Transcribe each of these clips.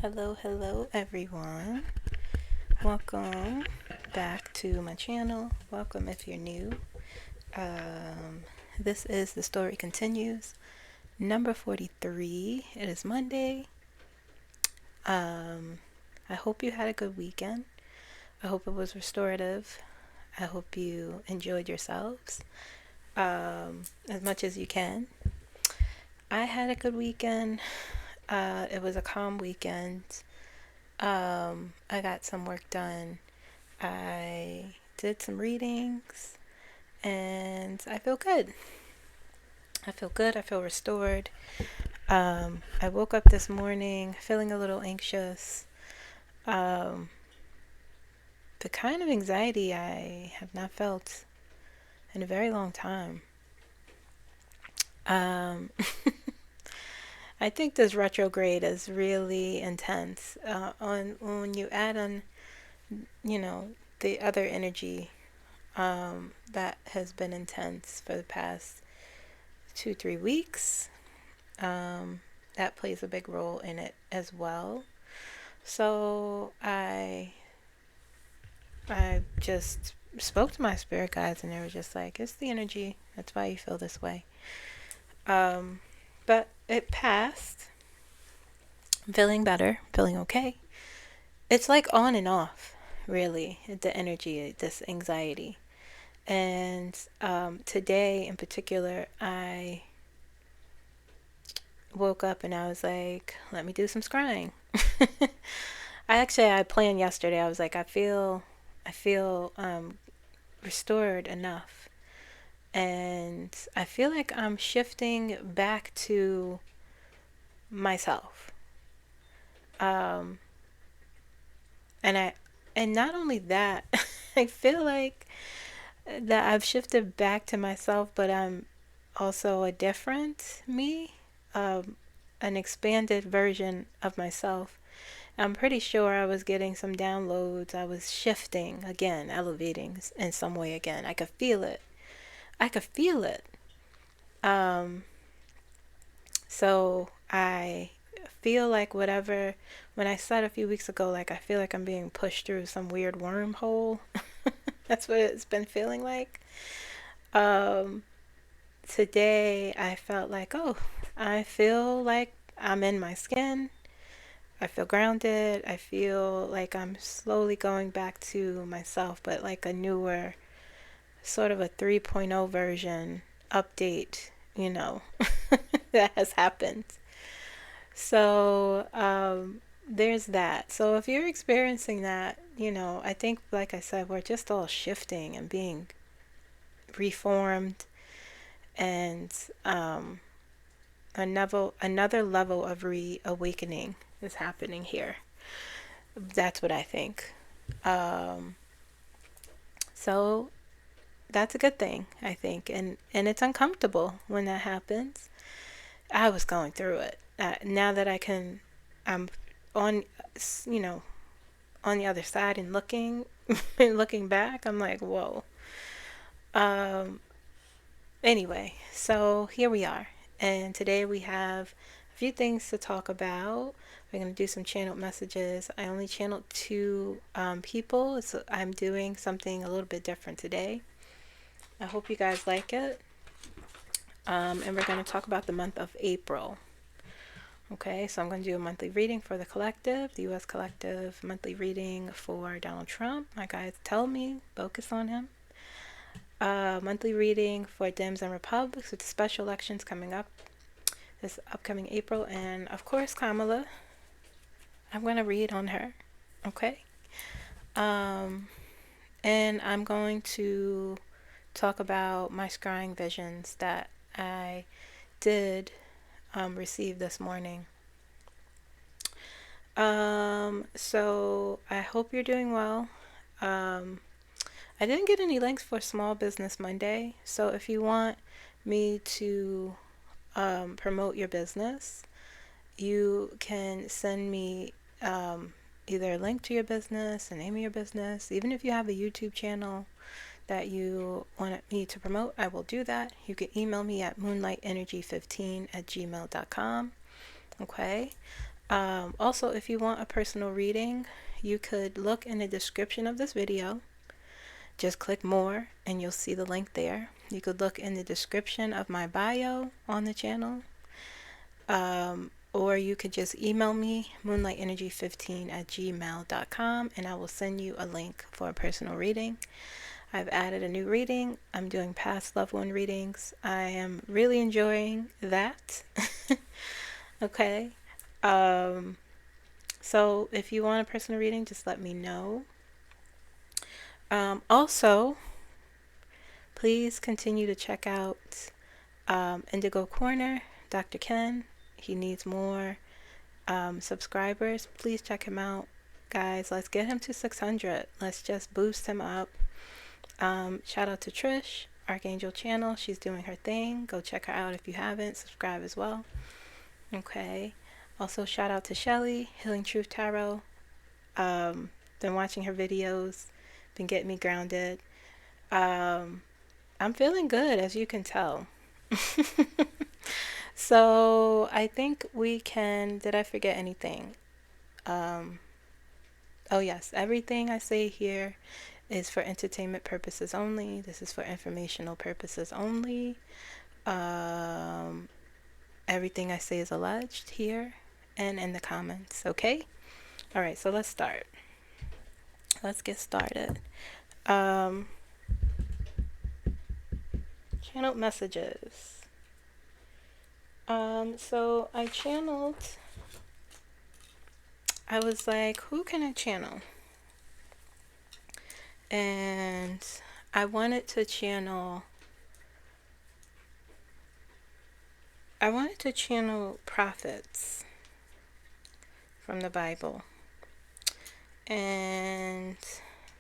Hello everyone. Welcome back to my channel. Welcome if you're new. This is The Story Continues, number 43. It is Monday. I hope you had a good weekend. I hope it was restorative. I hope you enjoyed yourselves as much as you can. I had a good weekend. It was a calm weekend. I got some work done. I did some readings and I feel good. I feel restored. I woke up this morning feeling a little anxious. The kind of anxiety I have not felt in a very long time. I think this retrograde is really intense. When you add on, the other energy that has been intense for the past 2-3 weeks, that plays a big role in it as well. So I just spoke to my spirit guides, and they were just like, it's the energy. That's why you feel this way. But it passed. I'm feeling better, feeling okay. It's like on and off, really, the energy, this anxiety. And today in particular, I woke up and I was like, let me do some scrying. I planned yesterday. I was like, I feel restored enough. And I feel like I'm shifting back to myself. And not only that, I feel like that I've shifted back to myself, but I'm also a different me, an expanded version of myself. I'm pretty sure I was getting some downloads. I was shifting again, elevating in some way again. I could feel it. So I feel like when I said a few weeks ago, like I feel like I'm being pushed through some weird wormhole. That's what it's been feeling like. Today I felt like, I feel like I'm in my skin. I feel grounded. I feel like I'm slowly going back to myself, but like a newer, sort of a 3.0 version update, that has happened. So there's that. So if you're experiencing that, I think, like I said, we're just all shifting and being reformed, and another level of reawakening is happening here. That's what I think. So that's a good thing, I think, and it's uncomfortable when that happens. I was going through it. Now that I'm on, on the other side and looking back, I'm like, whoa. Anyway, so here we are, and today we have a few things to talk about. We're going to do some channeled messages. I only channeled 2 people, so I'm doing something a little bit different today. I hope you guys like it. And we're going to talk about the month of April. Okay, so I'm going to do a monthly reading for the collective, the U.S. collective, monthly reading for Donald Trump. My guys tell me, focus on him. Monthly reading for DEMS and REPUBS with the special elections coming up this upcoming April. And of course, KAMALA. I'm going to read on her. Okay. And I'm going to talk about my scrying visions that I did receive this morning. So I hope you're doing well. I didn't get any links for Small Business Monday, so if you want me to promote your business, you can send me either a link to your business, a name of your business. Even if you have a YouTube channel that you want me to promote, I will do that. You can email me at moonlightenergy15@gmail.com. Okay. Also, if you want a personal reading, you could look in the description of this video. Just click more and you'll see the link there. You could look in the description of my bio on the channel. Or you could just email me, moonlightergy15@gmail.com, and I will send you a link for a personal reading. I've added a new reading. I'm doing past loved one readings. I am really enjoying that. Okay. So if you want a personal reading, just let me know. Also, please continue to check out Indigo Corner, Dr. Ken. He needs more subscribers. Please check him out, guys. Let's get him to 600. Let's just boost him up. Shout out to Trish, Archangel Channel. She's doing her thing. Go check her out if you haven't. Subscribe as well. Okay. Also, shout out to Shelly, Healing Truth Tarot. Been watching her videos. Been getting me grounded. I'm feeling good, as you can tell. So I think we can, did I forget anything? Oh yes, everything I say here is for entertainment purposes only. This is for informational purposes only. Everything I say is alleged here and in the comments, okay? All right, so let's start. Let's get started. Channeled messages. So I was like, who can I channel? And I wanted to channel prophets from the Bible. And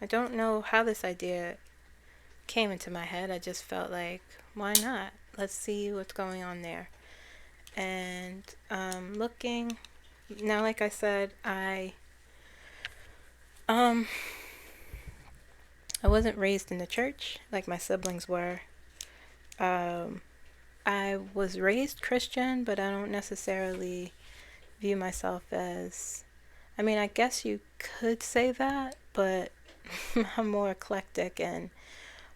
I don't know how this idea came into my head. I just felt like, why not? Let's see what's going on there. And looking now, like I said, I wasn't raised in the church like my siblings were. I was raised Christian, but I don't necessarily view myself as, I mean, I guess you could say that, but I'm more eclectic in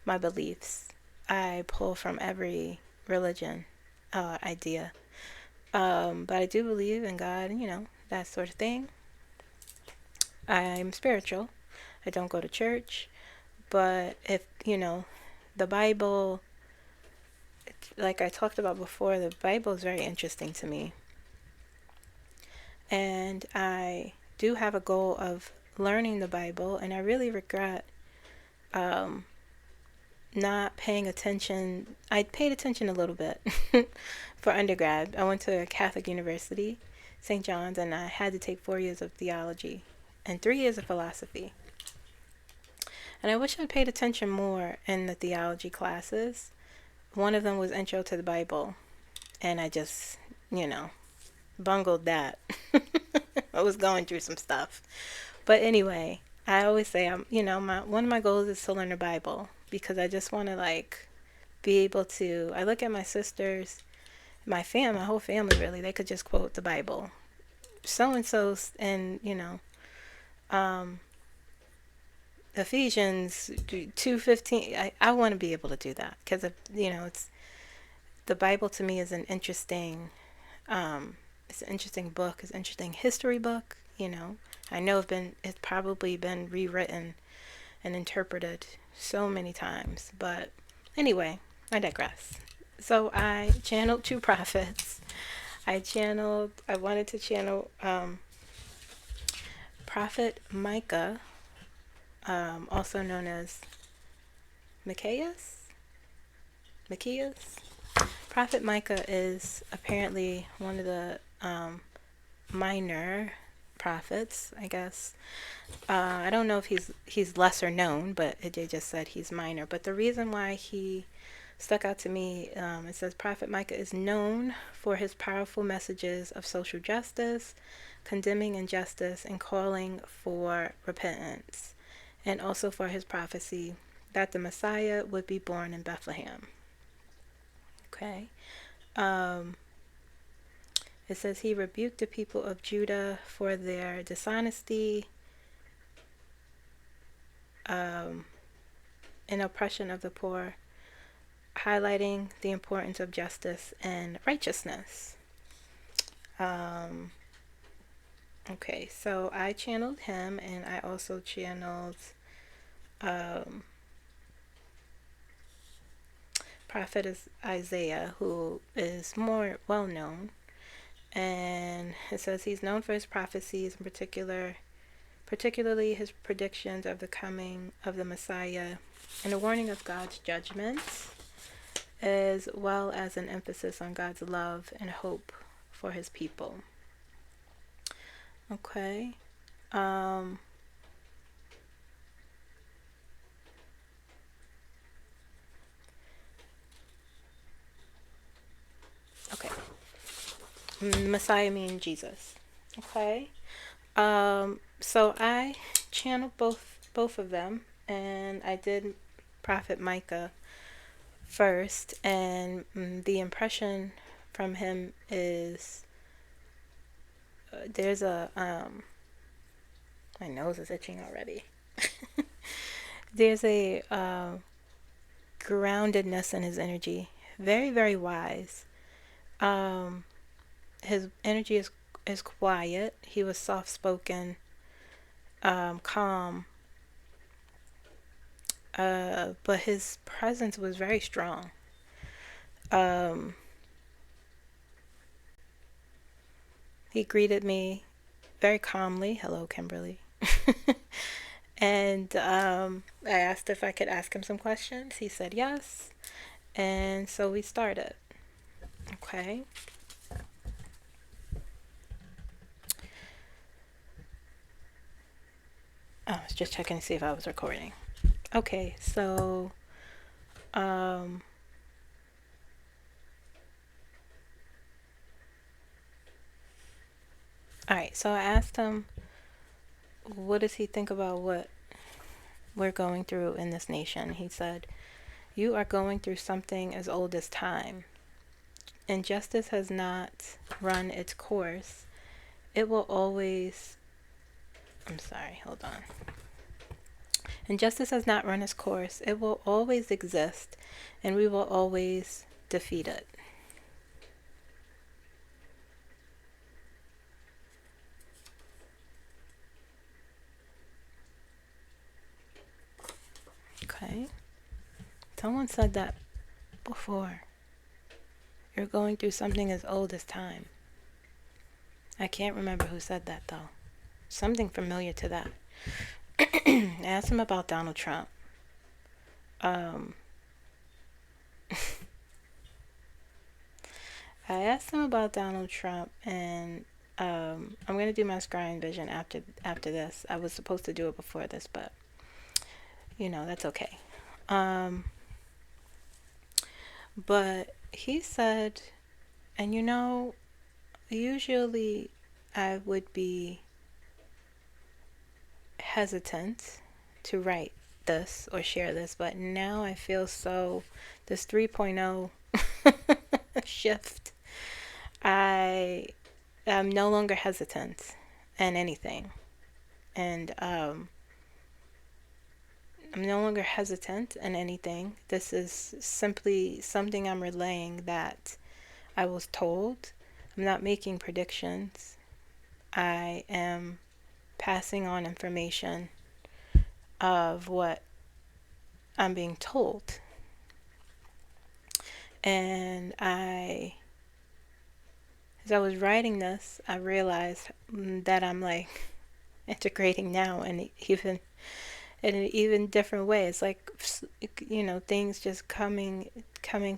my beliefs. I pull from every religion idea. But I do believe in God, you know, that sort of thing. I'm spiritual. I don't go to church. But if, you know, the Bible, like I talked about before, the Bible is very interesting to me. And I do have a goal of learning the Bible, and I really regret not paying attention. I paid attention a little bit for undergrad. I went to a Catholic university, St. John's, and I had to take 4 years of theology and 3 years of philosophy. And I wish I'd paid attention more in the theology classes. One of them was Intro to the Bible, and I just, you know, bungled that. I was going through some stuff. But anyway, I always say, one of my goals is to learn the Bible, because I just want to, like, be able to, I look at my sisters, my whole family really, they could just quote the Bible. So-and-so, and, you know, Ephesians 2:15. I want to be able to do that, because, you know, the Bible to me is an interesting, it's an interesting book, it's an interesting history book, you know. I know it's probably been rewritten and interpreted so many times, but anyway, I digress. So I channeled 2 prophets. I wanted to channel Prophet Micah, also known as 𝐒𝐭𝐫𝐿. Prophet Micah is apparently one of the minor prophets, I guess. I don't know if he's lesser known, but they just said he's minor. But the reason why he stuck out to me, it says Prophet Micah is known for his powerful messages of social justice, condemning injustice, and calling for repentance, and also for his prophecy that the Messiah would be born in Bethlehem. Okay. It says he rebuked the people of Judah for their dishonesty and oppression of the poor, highlighting the importance of justice and righteousness. Okay, so I channeled him, and I also channeled Prophet Isaiah, who is more well known. And it says he's known for his prophecies, in particularly his predictions of the coming of the Messiah and a warning of God's judgments, as well as an emphasis on God's love and hope for his people. Okay. Okay. Messiah meaning Jesus. Okay. So I channeled both of them, and I did Prophet Micah first, and the impression from him is there's a my nose is itching already. There's a groundedness in his energy, very, very wise. His energy is quiet. He was soft spoken, calm, but his presence was very strong. He greeted me very calmly. Hello, Kimberly. And I asked if I could ask him some questions. He said yes. And so we started. Okay. I was just checking to see if I was recording. Okay, so alright, so I asked him, what does he think about what we're going through in this nation? He said, you are going through something as old as time. Injustice has not run its course. It will always... I'm sorry, hold on. Injustice has not run its course. It will always exist, and we will always defeat it. Okay. Someone said that before. You're going through something as old as time. I can't remember who said that, though. Something familiar to that. I asked him about Donald Trump. I asked him about Donald Trump, and I'm going to do my scrying vision after this. I was supposed to do it before this, but, you know, that's okay. But he said, and you know, usually I would be hesitant to write this or share this, but now I feel so, this 3.0 shift, I am no longer hesitant in anything. And I'm no longer hesitant in anything. This is simply something I'm relaying that I was told. I'm not making predictions. I am passing on information of what I'm being told. And as I was writing this, I realized that I'm like integrating now, and even in an even different way. It's like, you know, things just coming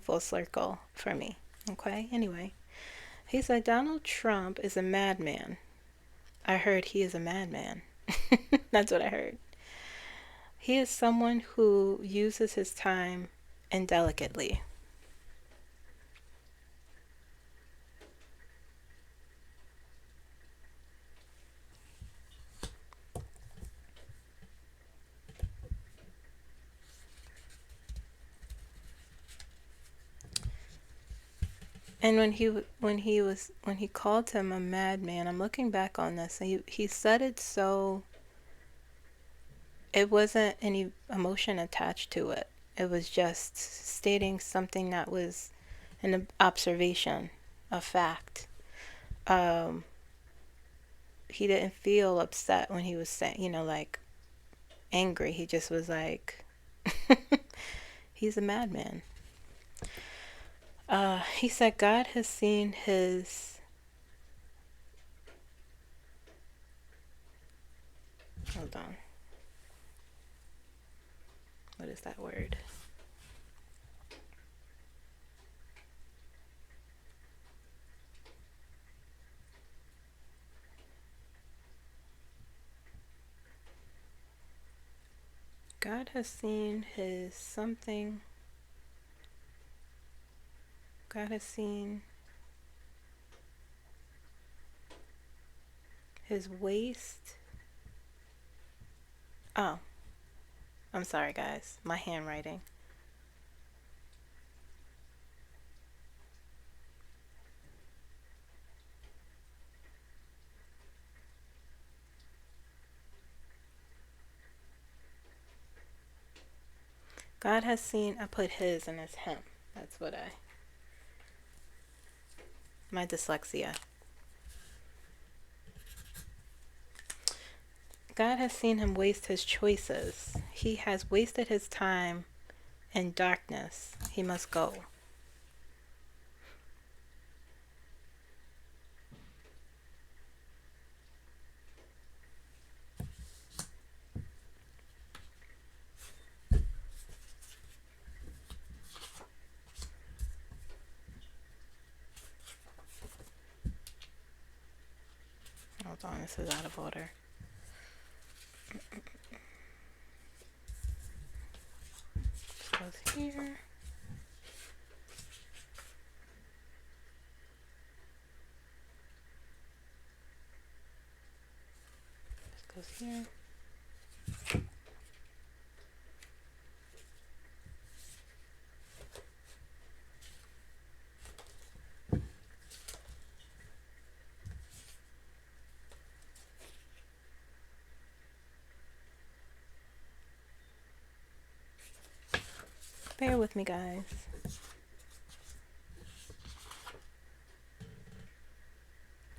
full circle for me. Okay, anyway, he said Donald Trump is a madman. I heard he is a madman. That's what I heard. He is someone who uses his time indelicately. And when he called him a madman, I'm looking back on this, and he said it so it wasn't any emotion attached to it. It was just stating something that was an observation, a fact. Um, he didn't feel upset when he was saying, like angry. He just was like, he's a madman. He said God has seen his, hold on. What is that word? God has seen his something. God has seen his waist. Oh, I'm sorry, guys. My handwriting. God has seen, I put his and it's him. That's what my dyslexia. God has seen him waste his choices. He has wasted his time in darkness. He must go. Hold on, this is out of order. This goes here. This goes here. Bear with me, guys.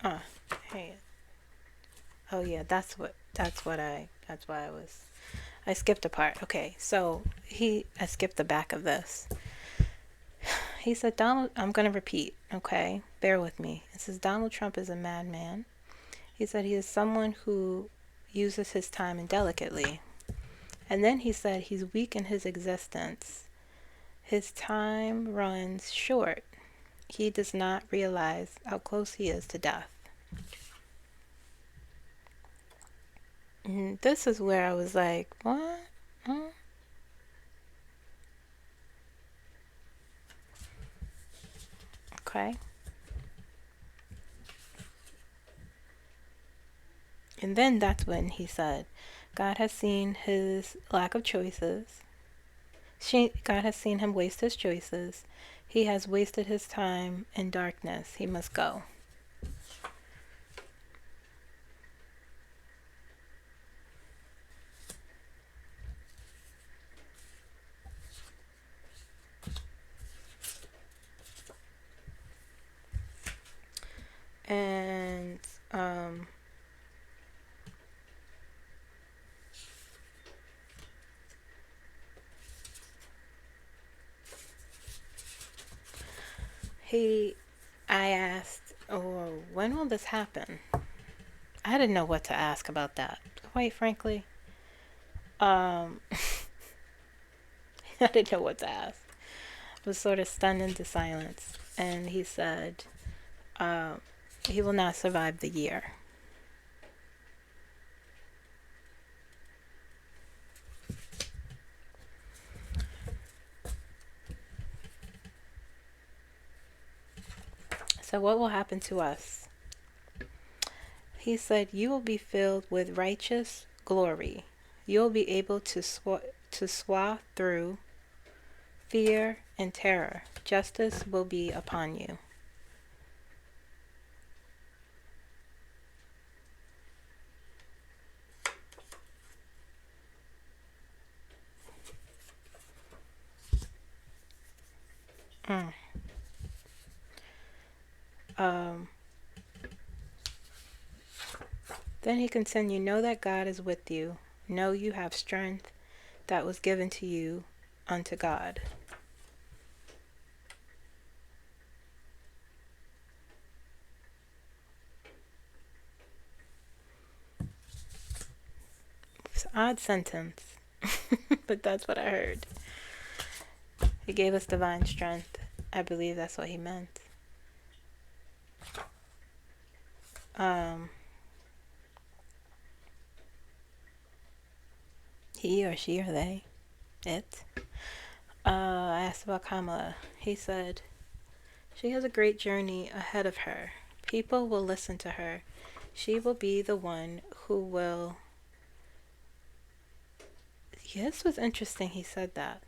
Ah, hey. Oh yeah, that's why I skipped a part. Okay, so I skipped the back of this. He said, I'm going to repeat, okay? Bear with me. It says, Donald Trump is a madman. He said he is someone who uses his time indelicately. And then he said he's weak in his existence. His time runs short. He does not realize how close he is to death. And this is where I was like, what? Huh? Okay. And then that's when he said, God has seen his lack of choices. God has seen him waste his choices. He has wasted his time in darkness. He must go. And I asked, oh, when will this happen? I didn't know what to ask about that, quite frankly. I didn't know what to ask. I was sort of stunned into silence. And he said, he will not survive the year. So what will happen to us? He said, you will be filled with righteous glory. You will be able to swath through fear and terror. Justice will be upon you. Then he continued, know that God is with you. Know you have strength that was given to you unto God. It's an odd sentence, but that's what I heard. He gave us divine strength. I believe that's what he meant. He or she or they, it. I asked about Kamala. He said, she has a great journey ahead of her. People will listen to her. She will be the one who will... Yeah, this was interesting he said that.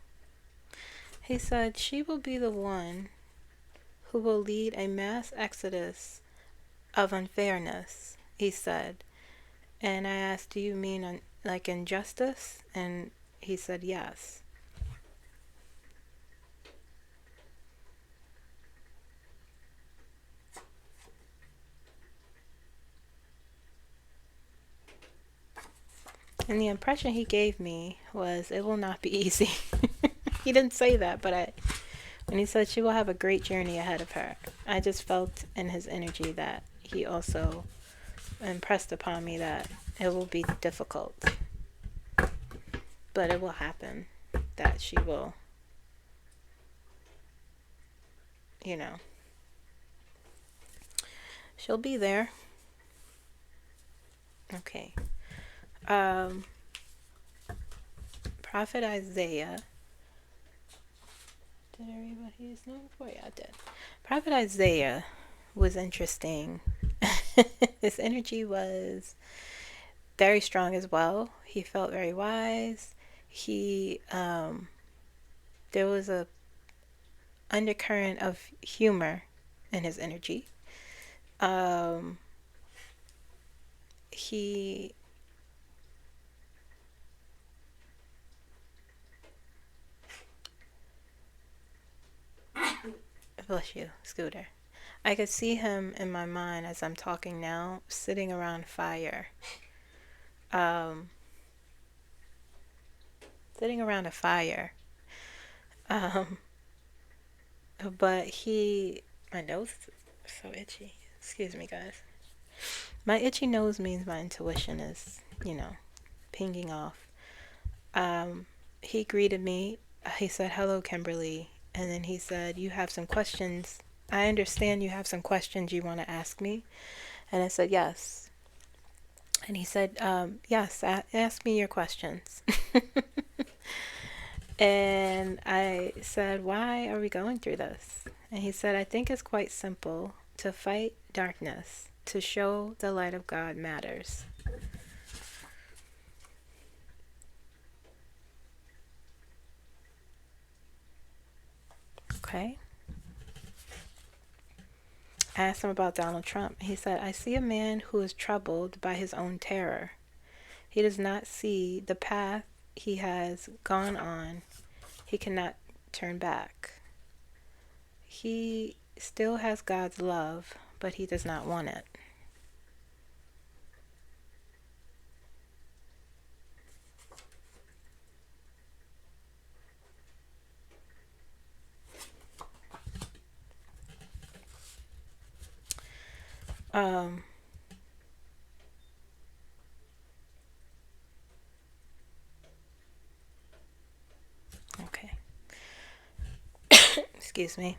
He said, she will be the one who will lead a mass exodus of unfairness, he said. And I asked, do you mean like injustice? And he said, yes. And the impression he gave me was it will not be easy. He didn't say that, but when he said she will have a great journey ahead of her, I just felt in his energy that he also impressed upon me that it will be difficult. But it will happen. That she will, you know, she'll be there. Okay. Prophet Isaiah. Did I read what he is known for? Yeah, I did. Prophet Isaiah was interesting. His energy was very strong as well. He felt very wise. He, there was a undercurrent of humor in his energy. He bless you, Scooter. I could see him in my mind as I'm talking now, sitting around fire. Sitting around a fire. But my nose is so itchy. Excuse me, guys. My itchy nose means my intuition is, pinging off. He greeted me. He said, hello, Kimberly. And then he said, you have some questions. I understand you have some questions you want to ask me. And I said, yes. And he said, yes, ask me your questions. And I said, why are we going through this? And he said, I think it's quite simple. To fight darkness, to show the light of God matters. Okay. I asked him about Donald Trump. He said, I see a man who is troubled by his own terror. He does not see the path he has gone on. He cannot turn back. He still has God's love, but he does not want it. Okay. Excuse me.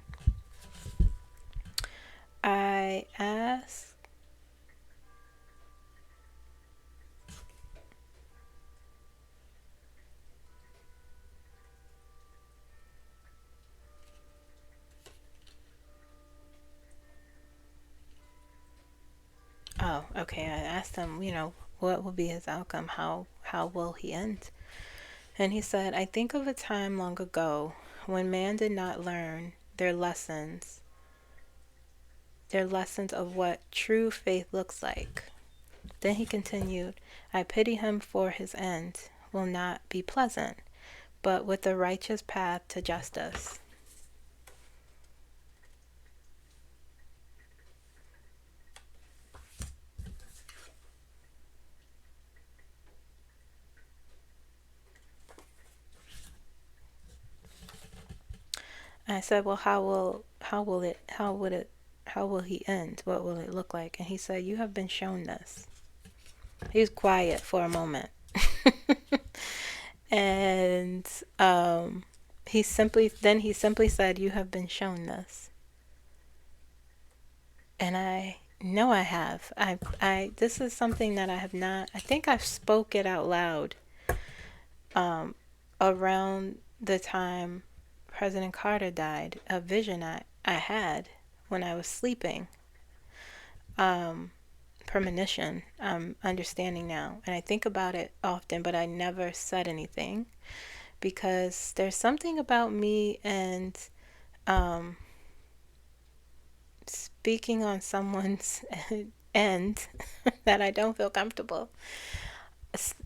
I asked okay. I asked him, what will be his outcome? How will he end? And he said, I think of a time long ago when man did not learn their lessons of what true faith looks like. Then he continued, I pity him, for his end will not be pleasant, but with the righteous path to justice. I said, well, how will he end? What will it look like? And he said, you have been shown this. He was quiet for a moment. And he simply said, you have been shown this. And I know I have. This is something that I have not, I think I've spoke it out loud around the time President Carter died, a vision I had when I was sleeping. Premonition, I'm understanding now. And I think about it often, but I never said anything because there's something about me and speaking on someone's end that I don't feel comfortable.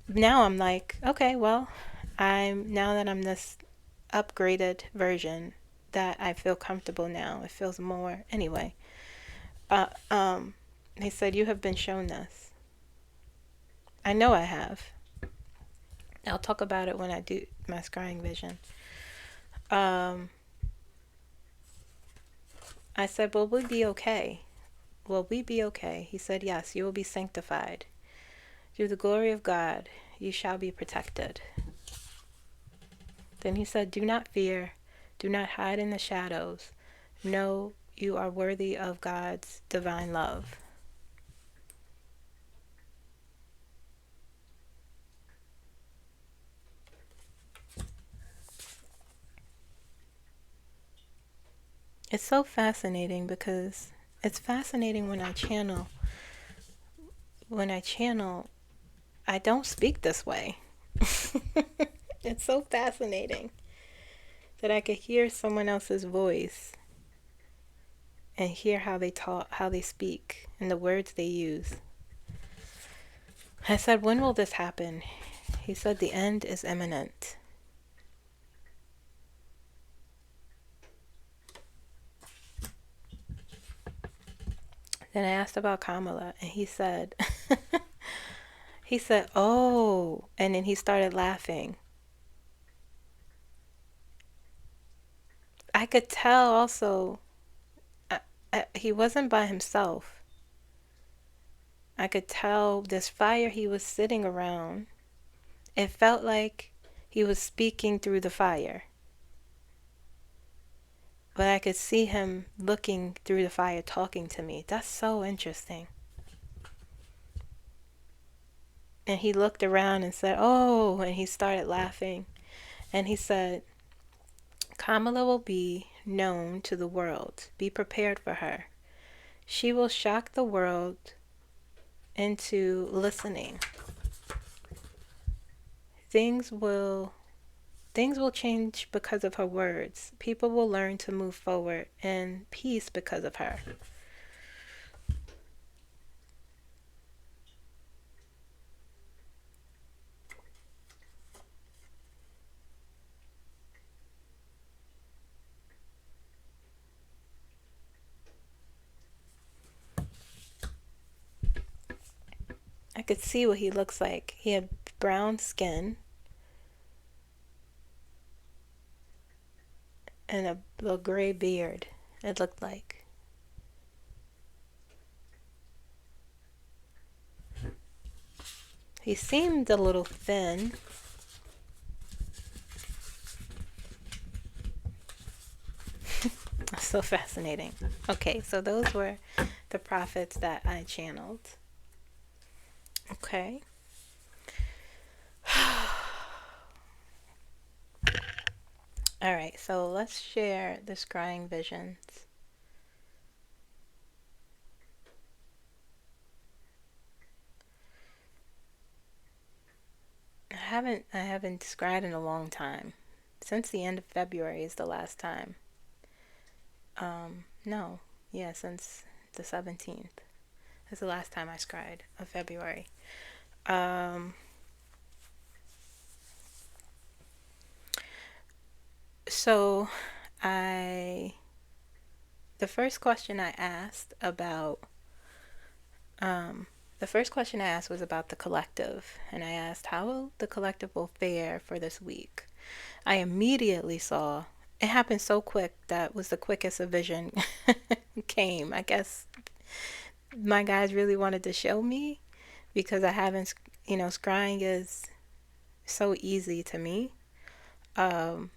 Now I'm like, okay, well, now that I'm this upgraded version that I feel comfortable now. It feels more, anyway. He said, you have been shown this. I know I have. I'll talk about it when I do my scrying vision. I said, will we be okay? Will we be okay? He said, yes, you will be sanctified. Through the glory of God, you shall be protected. Then he said, do not fear. Do not hide in the shadows. Know you are worthy of God's divine love. It's so fascinating because it's fascinating when I channel. I don't speak this way. It's so fascinating that I could hear someone else's voice and hear how they talk, how they speak, and the words they use. I said, when will this happen? He said, the end is imminent. Then I asked about Kamala, and he said, oh, and then he started laughing. I could tell also, he wasn't by himself. I could tell this fire he was sitting around, it felt like he was speaking through the fire. But I could see him looking through the fire, talking to me. That's so interesting. And he looked around and said, oh, and he started laughing. And he said, Kamala will be known to the world. Be prepared for her. She will shock the world into listening. Things will change because of her words. People will learn to move forward in peace because of her. I could see what he looks like. He had brown skin and a little gray beard, it looked like. He seemed a little thin. So fascinating. Okay, so those were the prophets that I channeled. Okay. All right, so let's share the scrying visions. I haven't scryed in a long time. Since the end of February is the last time. No, yeah, since the 17th. That's the last time I scryed of February. So the first question I asked was about the collective, and I asked how the collective will fare for this week. I immediately saw it happened so quick. That was the quickest a vision came. I guess my guys really wanted to show me because I haven't, scrying is so easy to me, um,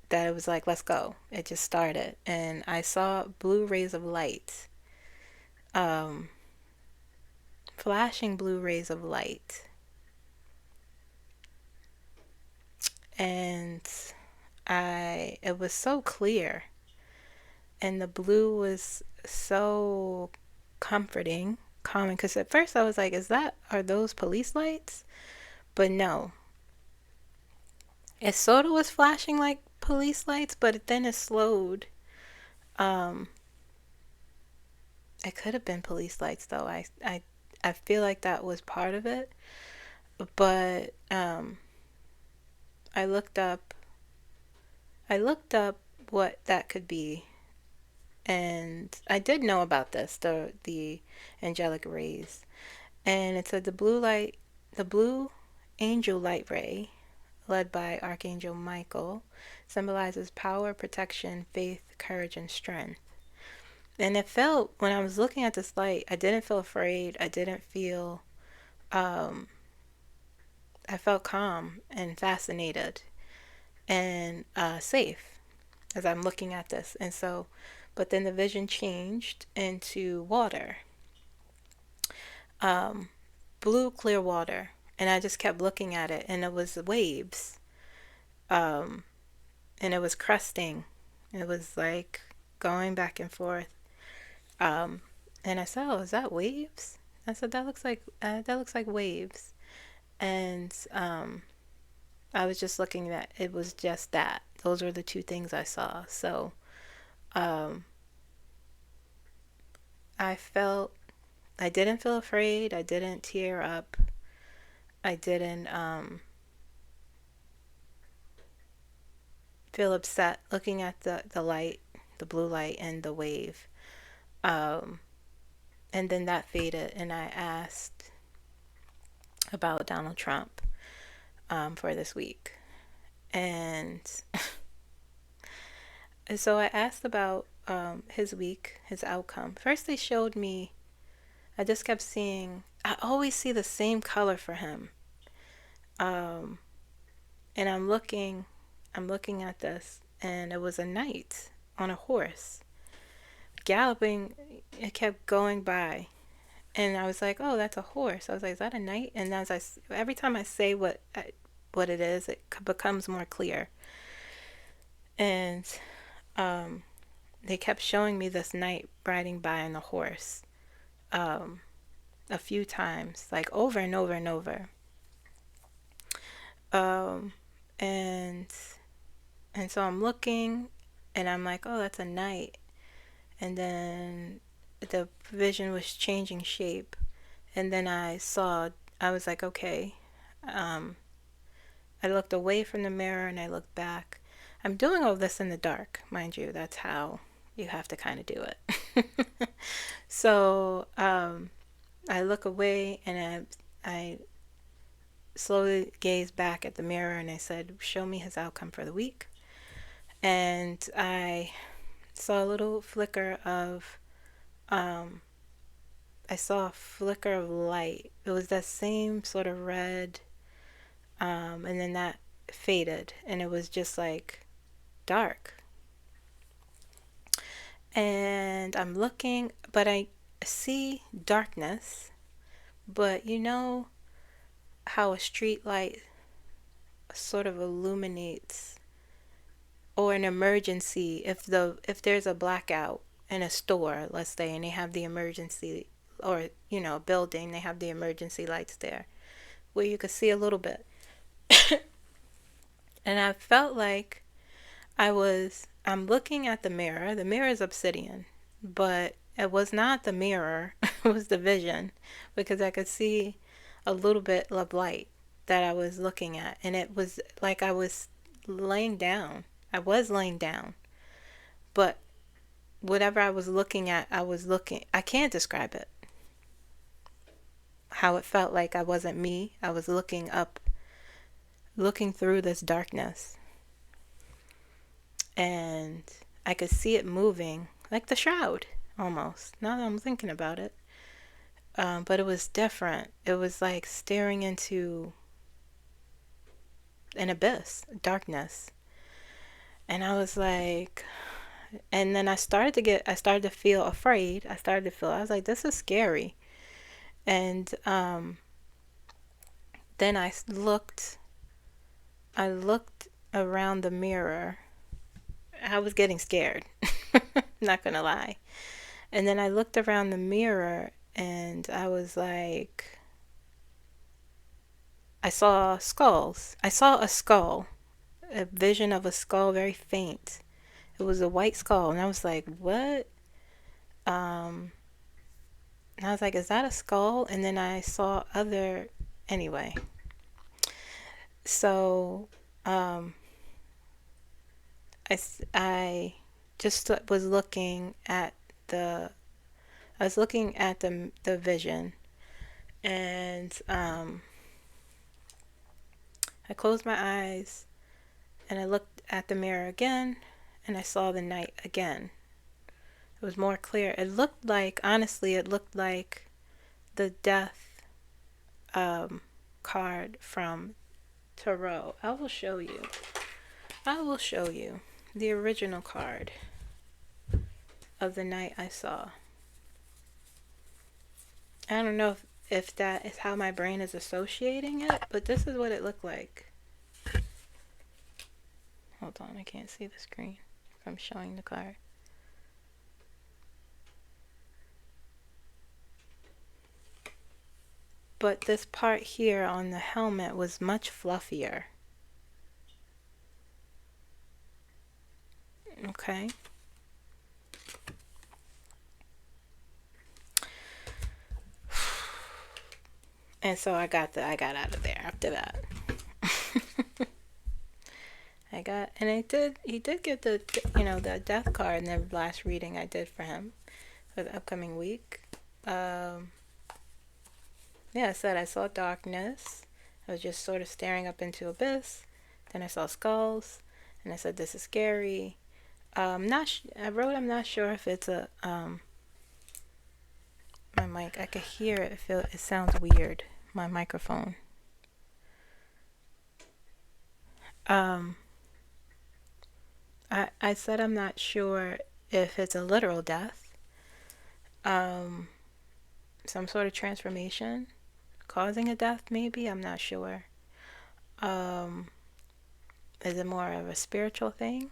that it was like, let's go. It just started. And I saw blue rays of light, um, flashing blue rays of light. And it was so clear. And the blue was so comforting, calming. Because at first I was like, are those police lights? But no. It sort of was flashing like police lights, but then it slowed. Um, it could have been police lights though. I feel like that was part of it. But I looked up what that could be, and I did know about this, the angelic rays. And it said the blue angel light ray, led by Archangel Michael, symbolizes power, protection, faith, courage, and strength. And it felt, when I was looking at this light, I didn't feel afraid. I didn't feel, I felt calm and fascinated and safe as I'm looking at this. And so, but then the vision changed into water, blue, clear water. And I just kept looking at it, and it was waves. And it was cresting. It was like going back and forth. And I said, "Oh, is that waves?" I said, "That looks like waves." And I was just looking at it. Was just that. Those were the two things I saw. So I didn't feel afraid. I didn't tear up. I didn't feel upset looking at the light, the blue light, and the wave. And then that faded, and I asked about Donald Trump for this week. And so I asked about his week, his outcome. First, they showed me, I just kept seeing, I always see the same color for him. And I'm looking at this, and it was a knight on a horse galloping. It kept going by, and I was like, "Oh, that's a horse." I was like, "Is that a knight?" And every time I say what it is, it becomes more clear. And they kept showing me this knight riding by on the horse, a few times, like over and over and over. And so I'm looking, and I'm like, "Oh, that's a knight." And then the vision was changing shape, and then I was like, okay. I looked away from the mirror, and I looked back. I'm doing all this in the dark, mind you. That's how you have to kind of do it. So I look away, and I slowly gazed back at the mirror, and I said, "Show me his outcome for the week." And I saw a little flicker of I saw a flicker of light. It was that same sort of red, and then that faded, and it was just like dark. And I'm looking, but I see darkness. But you know how a street light sort of illuminates, or an emergency, if there's a blackout in a store, let's say, and they have the emergency, or a building, they have the emergency lights there where you could see a little bit. And I felt like I'm looking at the mirror. The mirror is obsidian, but it was not the mirror. It was the vision, because I could see a little bit of light that I was looking at, and it was like I was laying down. I was laying down, but whatever I was looking at, I can't describe it. How it felt like I wasn't me. I was looking up, looking through this darkness. and I could see it moving, like the shroud, almost. Now that I'm thinking about it. But it was different. It was like staring into an abyss, darkness. And I was like, and then I started to feel afraid. I was like, this is scary. And then I looked around the mirror. I was getting scared, not gonna lie. And then I looked around the mirror and I was like, I saw skulls. I saw a skull, a vision of a skull, very faint. It was a white skull, and I was like, what? And I was like, is that a skull? And then I saw anyway. So, I just was looking at the vision, and I closed my eyes and I looked at the mirror again, and I saw the night again. It was more clear. Honestly, it looked like the death card from tarot. I will show you the original card of the night I saw. I don't know if that is how my brain is associating it, but this is what it looked like. Hold on, I can't see the screen if I'm showing the card. But this part here on the helmet was much fluffier. Okay. And so I got out of there after that. He did get the death card in the last reading I did for him for the upcoming week. Yeah, I said I saw darkness. I was just sort of staring up into abyss. Then I saw skulls, and I said, this is scary. I wrote, I'm not sure if it's a, my mic, I could hear it, it sounds weird, my microphone. I said I'm not sure if it's a literal death, some sort of transformation causing a death, maybe, I'm not sure. Is it more of a spiritual thing?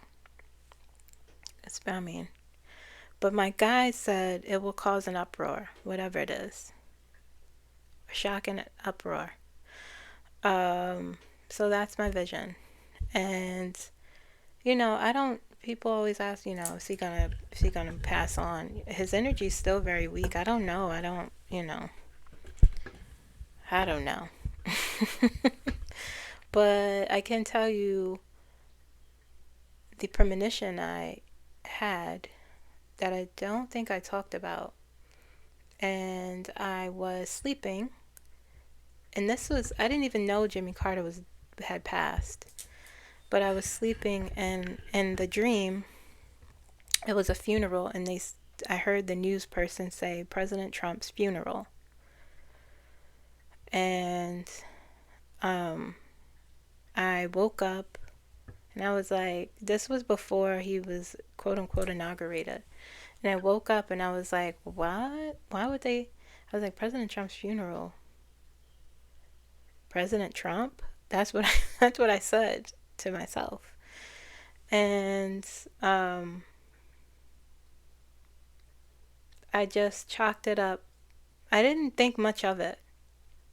But my guide said it will cause an uproar, whatever it is. A shock and uproar. So that's my vision. And, people always ask, is he gonna pass on? His energy's still very weak. I don't know. I don't know. But I can tell you the premonition I had that I don't think I talked about. And I was sleeping, and I didn't even know Jimmy Carter had passed. But I was sleeping, and in the dream, it was a funeral, and I heard the news person say President Trump's funeral. And I woke up, and I was like, this was before he was quote unquote inaugurated. And I woke up and I was like, what? Why would they? I was like, President Trump's funeral. President Trump? That's what I said to myself. And I just chalked it up. I didn't think much of it.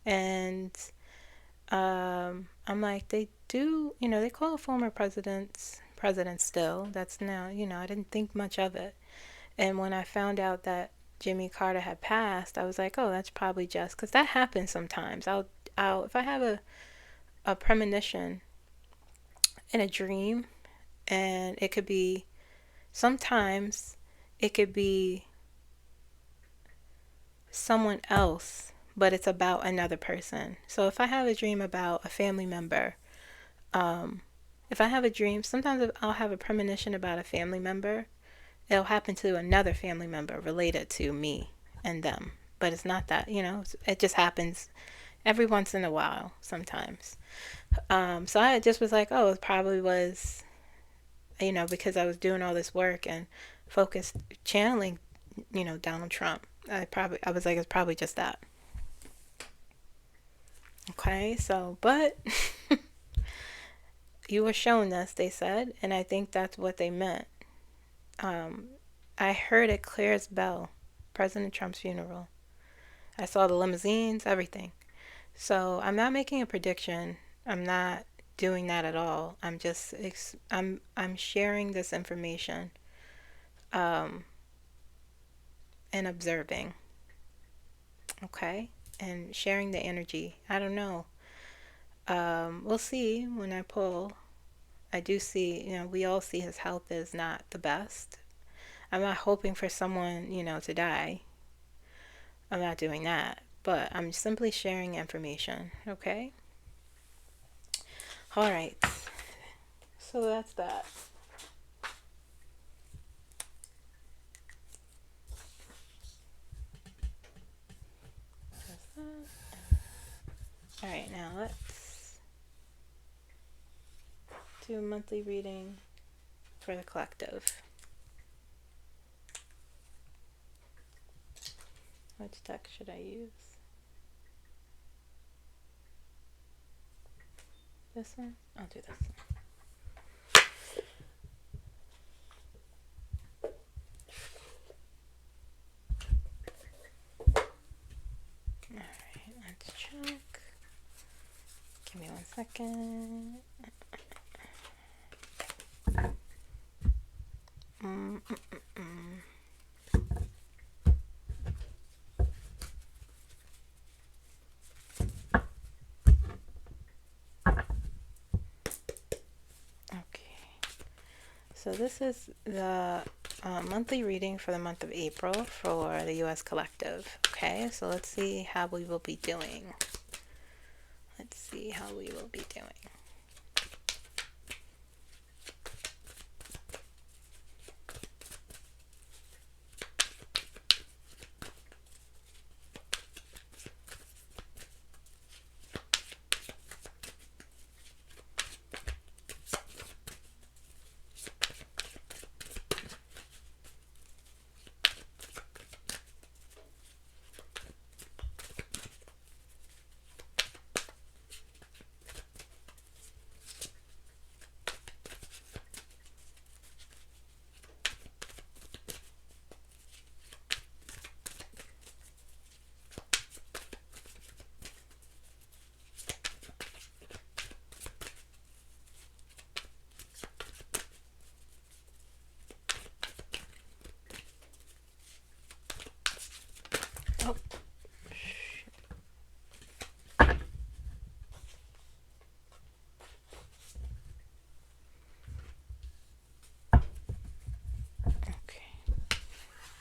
And I'm like, they do, they call former presidents still. That's now, I didn't think much of it. And when I found out that Jimmy Carter had passed, I was like, oh, that's probably just, because that happens sometimes. If I have a premonition in a dream, and sometimes it could be someone else, but it's about another person. So if I have a dream about a family member, if I have a dream, sometimes if I'll have a premonition about a family member. It'll happen to another family member related to me and them. But it's not that, it just happens every once in a while sometimes. So I just was like, oh, it probably was, because I was doing all this work and focused channeling, Donald Trump. I was like, it's probably just that. Okay, so, but you were shown this, they said, and I think that's what they meant. I heard it clear as bell. President Trump's funeral. I saw the limousines, everything. So I'm not making a prediction. I'm not doing that at all. I'm just I'm sharing this information, and observing. Okay, and sharing the energy. I don't know. We'll see when I pull. I do see. We all see his health is not the best. I'm not hoping for someone, to die. I'm not doing that. But I'm simply sharing information, okay? All right. So that's that. That's that. All right, now let's do a monthly reading for the collective. Which deck should I use? This one? I'll do this one. Alright, let's check. Give me 1 second. So this is the monthly reading for the month of April for the U.S. Collective. Okay, so let's see how we will be doing. Let's see how we will be doing.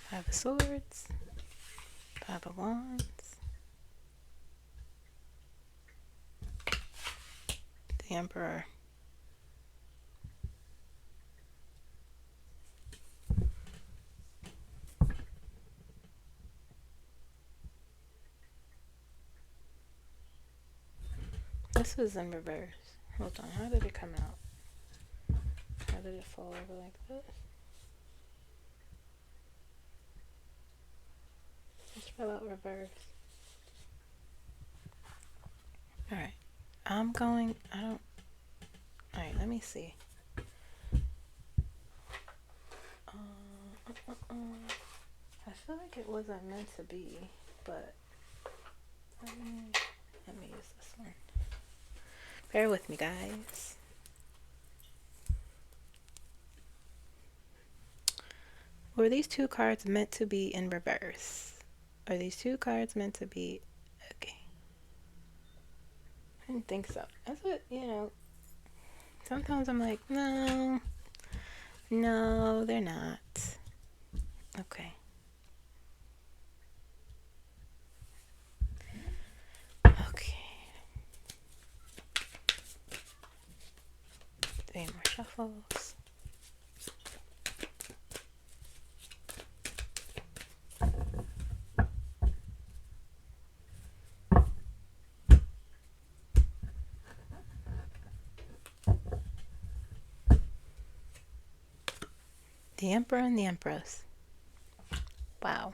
Five of Swords, Five of Wands, the Emperor. This was in reverse. Hold on, how did it come out? How did it fall over like this? Let's fill out reverse. Alright. Alright, let me see. I feel like it wasn't meant to be, but let me use this one. Bear with me, guys. Were these two cards meant to be in reverse? Are these two cards meant to be... Okay. I didn't think so. That's what, sometimes I'm like, no, they're not. Okay. Okay. The shuffles. The Emperor and the Empress. Wow.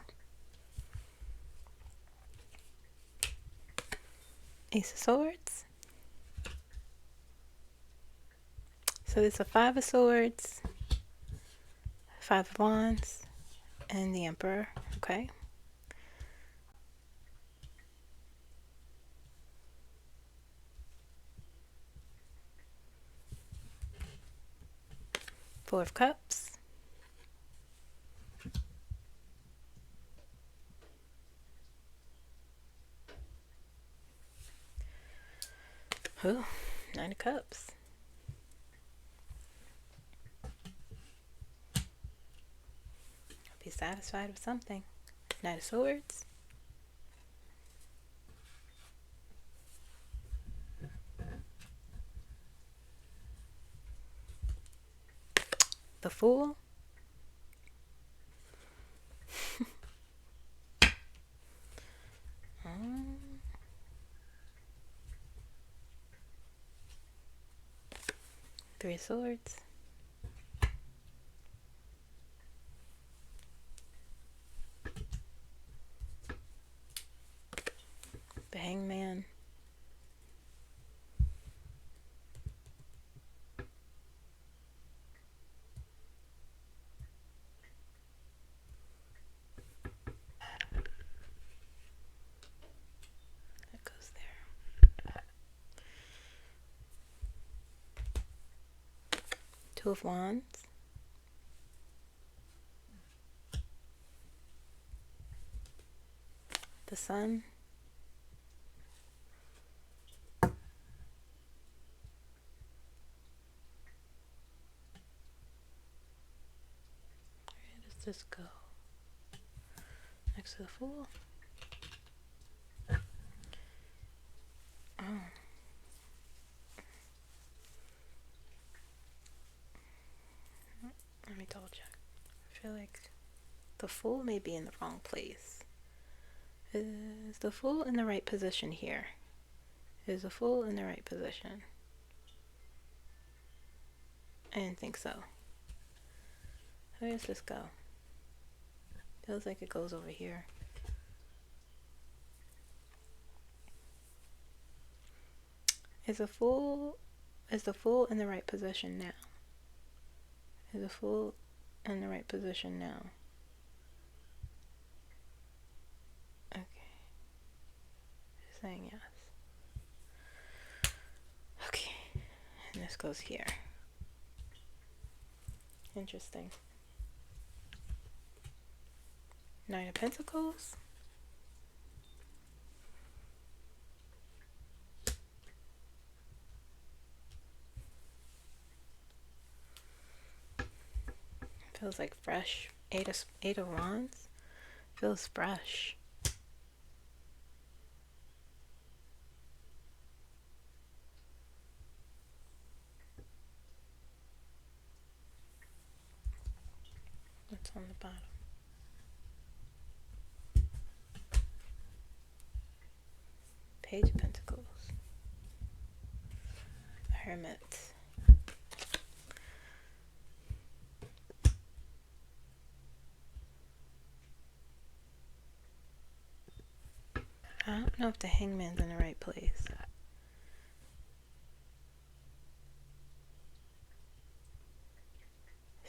Ace of Swords. So there's a Five of Swords, Five of Wands, and the Emperor. Okay. Four of Cups. Ooh, Nine of Cups. Be satisfied with something. Knight of Swords. The Fool. Three of Swords. The Hangman. That goes there. Two of Wands. The Sun. Where does this go? Next to the Fool. Oh. Let me double check. I feel like the Fool may be in the wrong place. Is the Fool in the right position here? Is the Fool in the right position? I didn't think so. Where does this go? Feels like it goes over here. Is the Fool in the right position now? Is the Fool in the right position now? Okay. Saying yes. Okay. And this goes here. Interesting. Nine of Pentacles. Feels like fresh. Eight of Wands. Feels fresh. What's on the bottom? Page of Pentacles. Hermit. I don't know if the Hangman's in the right place.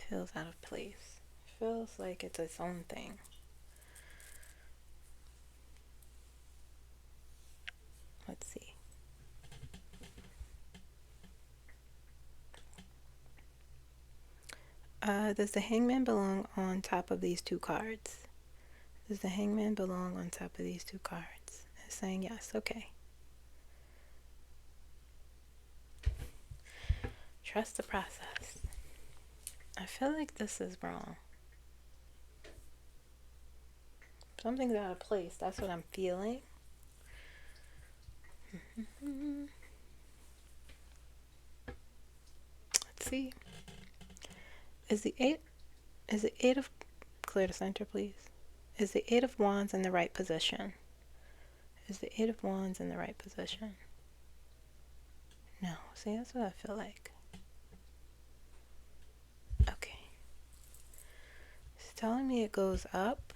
Feels out of place. Feels like it's its own thing. Let's see. Does the Hangman belong on top of these two cards? Does the Hangman belong on top of these two cards? It's saying yes. Okay. Trust the process. I feel like this is wrong. Something's out of place. That's what I'm feeling. Let's see. Is the eight of, clear the center, please. Is the Eight of Wands in the right position? Is the Eight of Wands in the right position? No. See, that's what I feel like. Okay. It's telling me it goes up.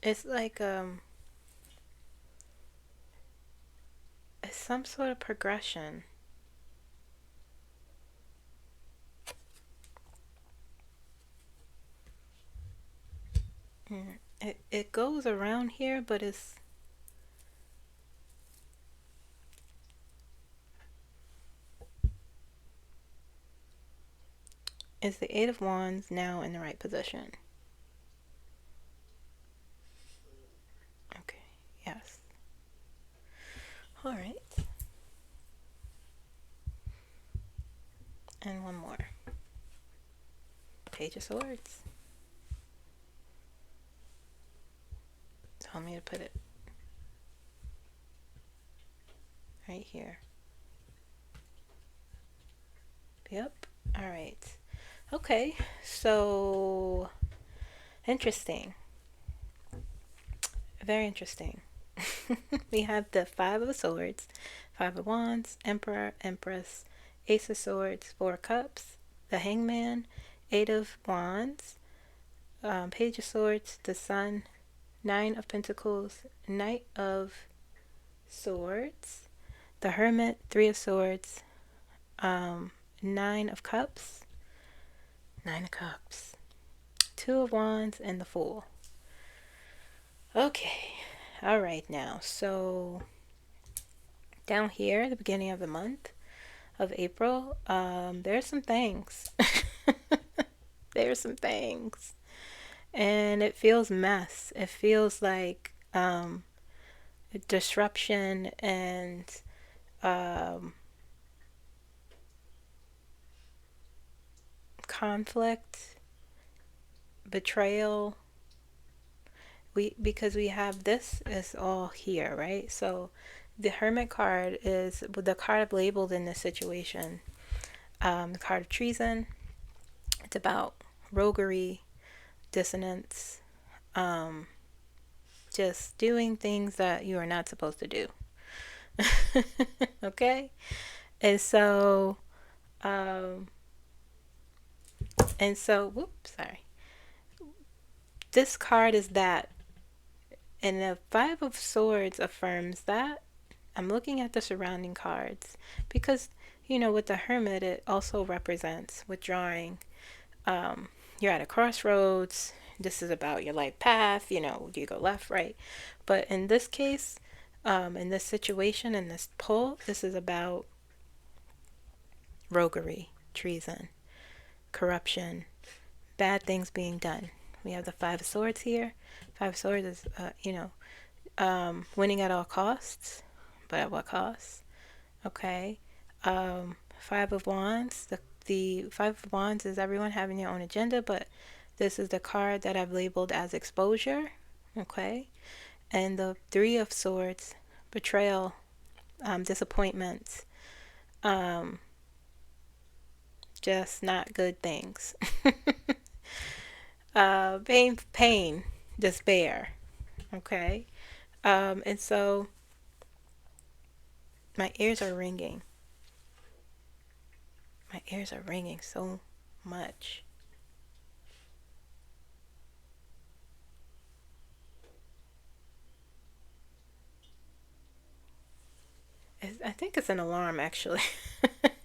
It's like it's some sort of progression. It goes around here, but it's is the Eight of Wands now in the right position? Okay, yes. All right. And one more. Page of Swords. Tell me to put it right here. Yep. All right. Okay. So interesting. Very interesting. We have the Five of Swords, Five of Wands, Emperor, Empress, Ace of Swords, Four of Cups, the Hangman, Eight of Wands, Page of Swords, the Sun, Nine of Pentacles, Knight of Swords, the Hermit, Three of Swords, Nine of Cups, Two of Wands, and the Fool. Okay, all right now, so down here, the beginning of the month of April, there's some things. There's some things. And it feels mess. It feels like disruption and conflict, betrayal. Because we have this is all here, right? So the Hermit card is the card I've labeled in this situation. The card of treason. It's about roguery, dissonance, just doing things that you are not supposed to do. Okay? And so whoops, sorry. This card is that. And the Five of Swords affirms that. I'm looking at the surrounding cards because, you know, with the Hermit, it also represents withdrawing. You're at a crossroads. This is about your life path. You know, do you go left, right? But in this case, in this situation, in this pull, this is about roguery, treason, corruption, bad things being done. We have the Five of Swords here. Five of Swords is, winning at all costs, but at what cost? Okay. Five of Wands. The Five of Wands is everyone having their own agenda, but this is the card that I've labeled as exposure. Okay. And the Three of Swords, betrayal, disappointments, just not good things. Pain, despair. Okay. And so my ears are ringing. My ears are ringing so much. I think it's an alarm, actually.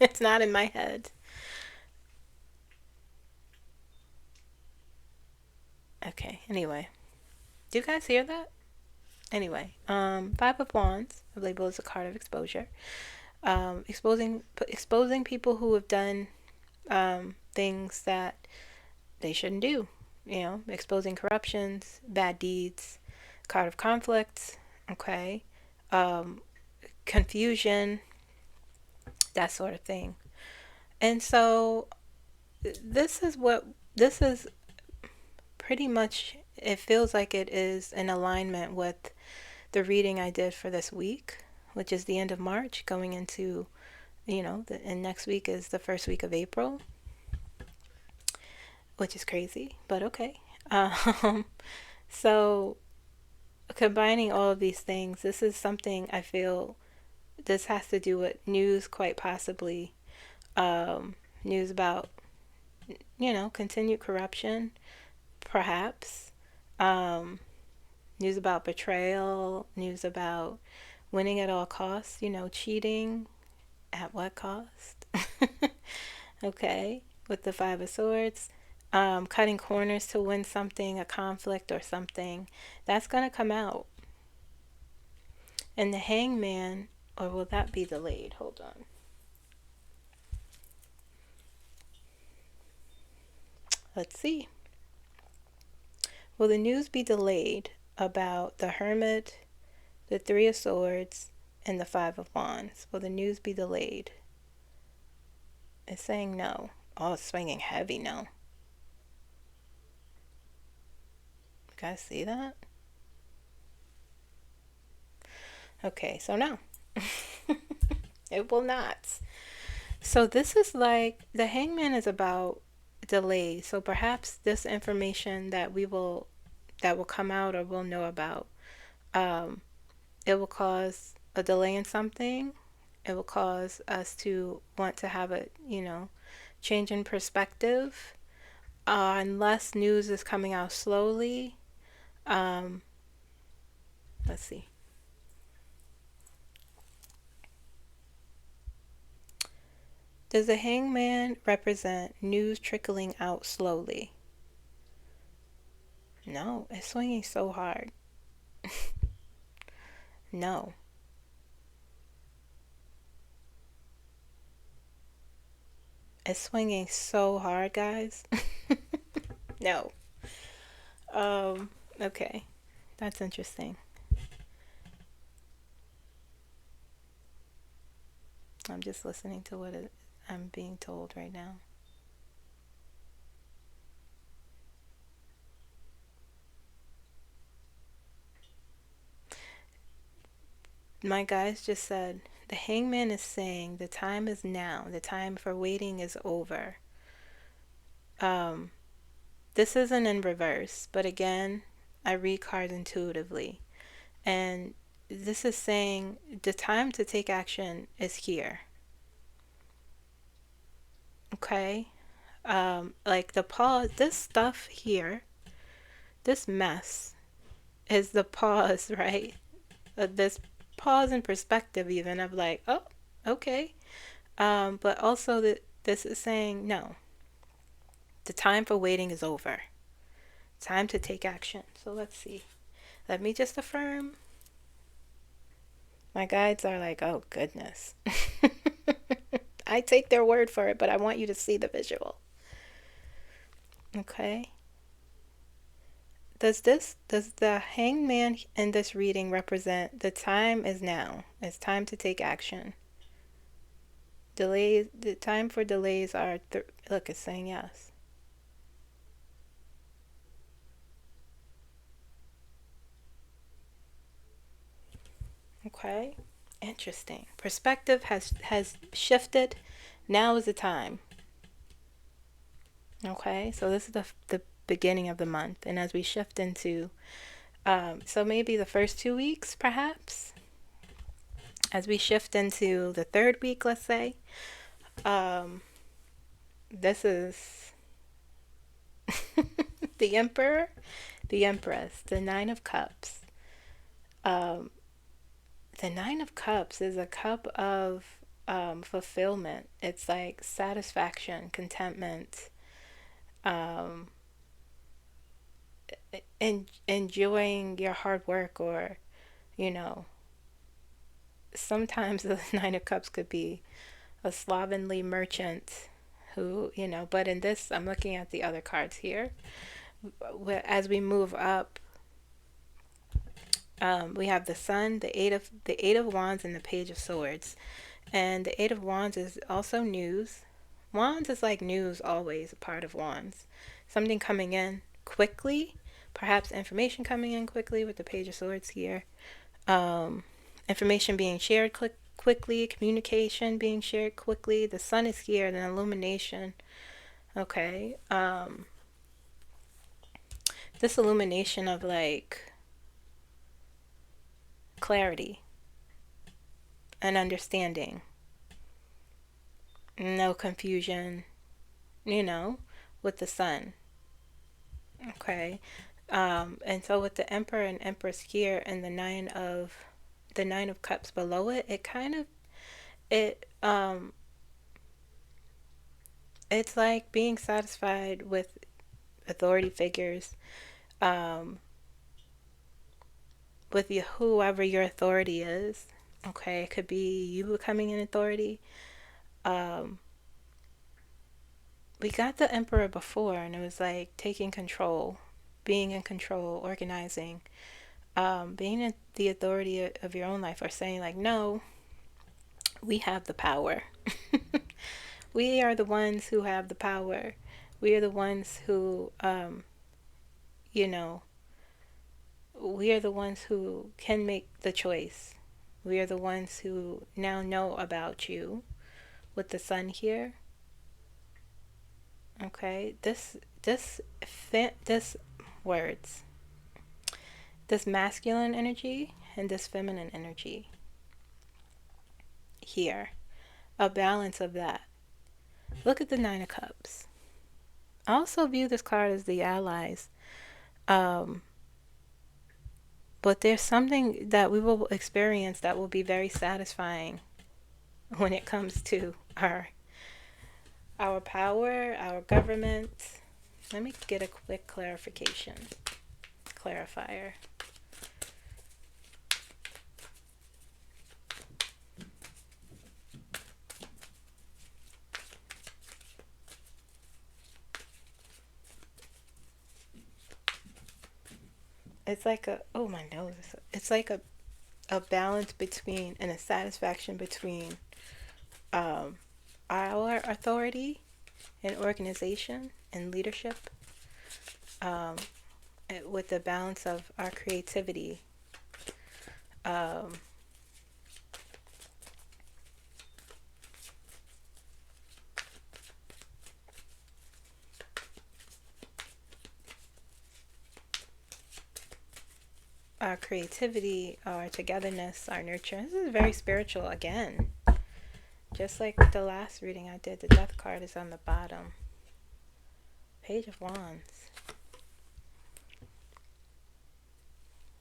It's not in my head. Okay, anyway. Do you guys hear that? Anyway, Five of Wands, I label as a card of exposure. Exposing people who have done things that they shouldn't do. You know, exposing corruptions, bad deeds, card of conflict. Okay, confusion, that sort of thing. And so this is pretty much, it feels like it is in alignment with the reading I did for this week, which is the end of March going into and next week is the first week of April, which is crazy, but okay. So combining all of these things, this is something I feel this has to do with news, quite possibly. News about, continued corruption, perhaps. News about betrayal, news about winning at all costs, cheating at what cost? Okay, with the Five of Swords. Cutting corners to win something, a conflict or something. That's going to come out. And the Hangman, or will that be delayed? Hold on. Let's see. Will the news be delayed about the Hermit, the Three of Swords, and the Five of Wands? Will the news be delayed? It's saying no. Oh, it's swinging heavy no. You guys see that? Okay, so no. It will not. So this is like, the Hangman is about delay. So perhaps this information that will come out or we'll know about, it will cause a delay in something. It will cause us to want to have a, change in perspective. Unless news is coming out slowly. Let's see. Does the Hangman represent news trickling out slowly? No, it's swinging so hard. No. It's swinging so hard, guys. No. Okay. That's interesting. I'm just listening to what I'm being told right now. My guys just said, the Hangman is saying the time is now. The time for waiting is over. This isn't in reverse, but again, I read cards intuitively. And this is saying the time to take action is here. Okay? Like the pause, this stuff here, this mess is the pause, right? This pause in perspective even of like, oh, okay. But also that this is saying, no, the time for waiting is over. Time to take action. So let's see. Let me just affirm. My guides are like, oh goodness. I take their word for it, but I want you to see the visual. Okay. Does the Hangman in this reading represent the time is now? It's time to take action. Delays, the time for delays are, look, it's saying yes. Okay, interesting. Perspective has shifted. Now is the time. Okay, so this is the beginning of the month, and as we shift into, so maybe the first 2 weeks, perhaps, as we shift into the third week, let's say, this is the Emperor, the Empress, the Nine of Cups. The Nine of Cups is a cup of fulfillment. It's like satisfaction, contentment, enjoying your hard work, or, sometimes the Nine of Cups could be a slovenly merchant who, but in this, I'm looking at the other cards here. As we move up, we have the Sun, the Eight of Wands, and the Page of Swords. And the Eight of Wands is also news. Wands is like news, always a part of Wands. Something coming in quickly, perhaps information coming in quickly with the Page of Swords here. Information being shared quickly quickly, communication being shared quickly. The sun is here, and illumination. Okay. This illumination of like clarity and understanding. No confusion, with the sun. Okay. And so with the Emperor and Empress here and the Nine of Cups below it, it's like being satisfied with authority figures, with whoever your authority is. Okay, it could be you becoming an authority. We got the Emperor before, and it was like taking control, being in control, organizing, being in the authority of your own life, or saying like, no, we have the power. We are the ones who have the power. We are the ones who, we are the ones who can make the choice. We are the ones who now know about you with the sun here. Okay, this words, this masculine energy and this feminine energy here, a balance of that. Look at the Nine of Cups. I also view this card as the allies. But there's something that we will experience that will be very satisfying when it comes to our power, our government. Let me get a quick clarifier. It's like my nose. It's like a balance between and a satisfaction between our authority and organization and leadership, with the balance of our creativity. Our creativity, our togetherness, our nurture. This is very spiritual again. Just like the last reading I did, the Death card is on the bottom. Page of Wands.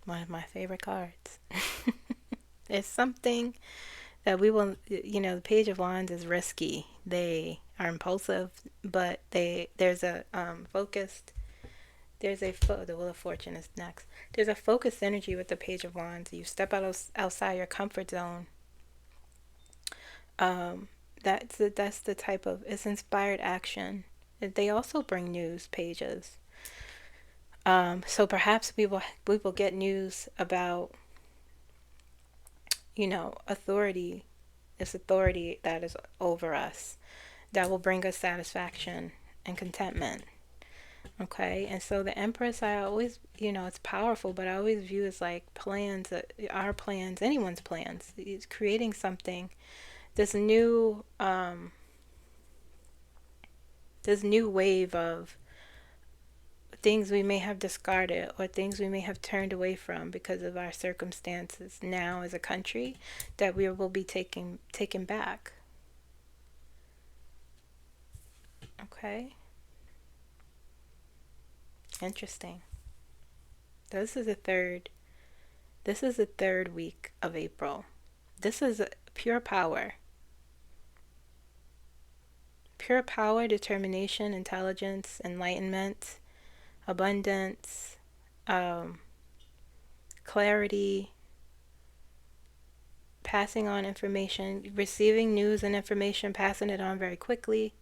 One of my favorite cards. It's something that we will, the Page of Wands is risky. They are impulsive, but there's a focused. The Wheel of Fortune is next. There's a focused energy with the Page of Wands. You step outside your comfort zone. That's the type of, it's inspired action. They also bring news pages. So perhaps we will get news about, authority. This authority that is over us, that will bring us satisfaction and contentment. Okay, and so the Empress, I always, it's powerful, but I always view as like plans, our plans, anyone's plans. It's creating something, this new wave of things we may have discarded or things we may have turned away from because of our circumstances now as a country, that we will be taking back. Okay. Interesting. This is the third week of April. This is pure power. Pure power, determination, intelligence, enlightenment, abundance, clarity, passing on information, receiving news and information, passing it on very quickly,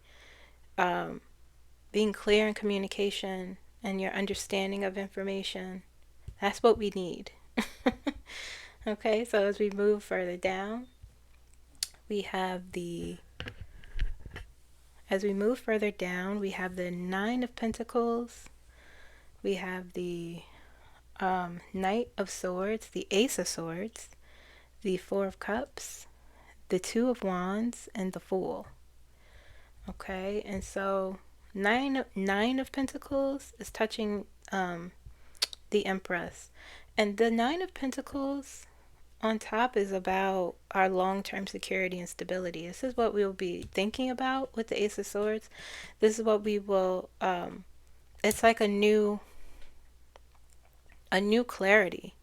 being clear in communication and your understanding of information. That's what we need. Okay, so as we move further down, we have the Nine of Pentacles. We have the Knight of Swords, the Ace of Swords, the Four of Cups, the Two of Wands and the Fool. Okay, and so nine of Pentacles is touching the Empress, and the Nine of Pentacles on top is about our long-term security and stability. This is what we will be thinking about with the Ace of Swords. This is what we will it's like a new clarity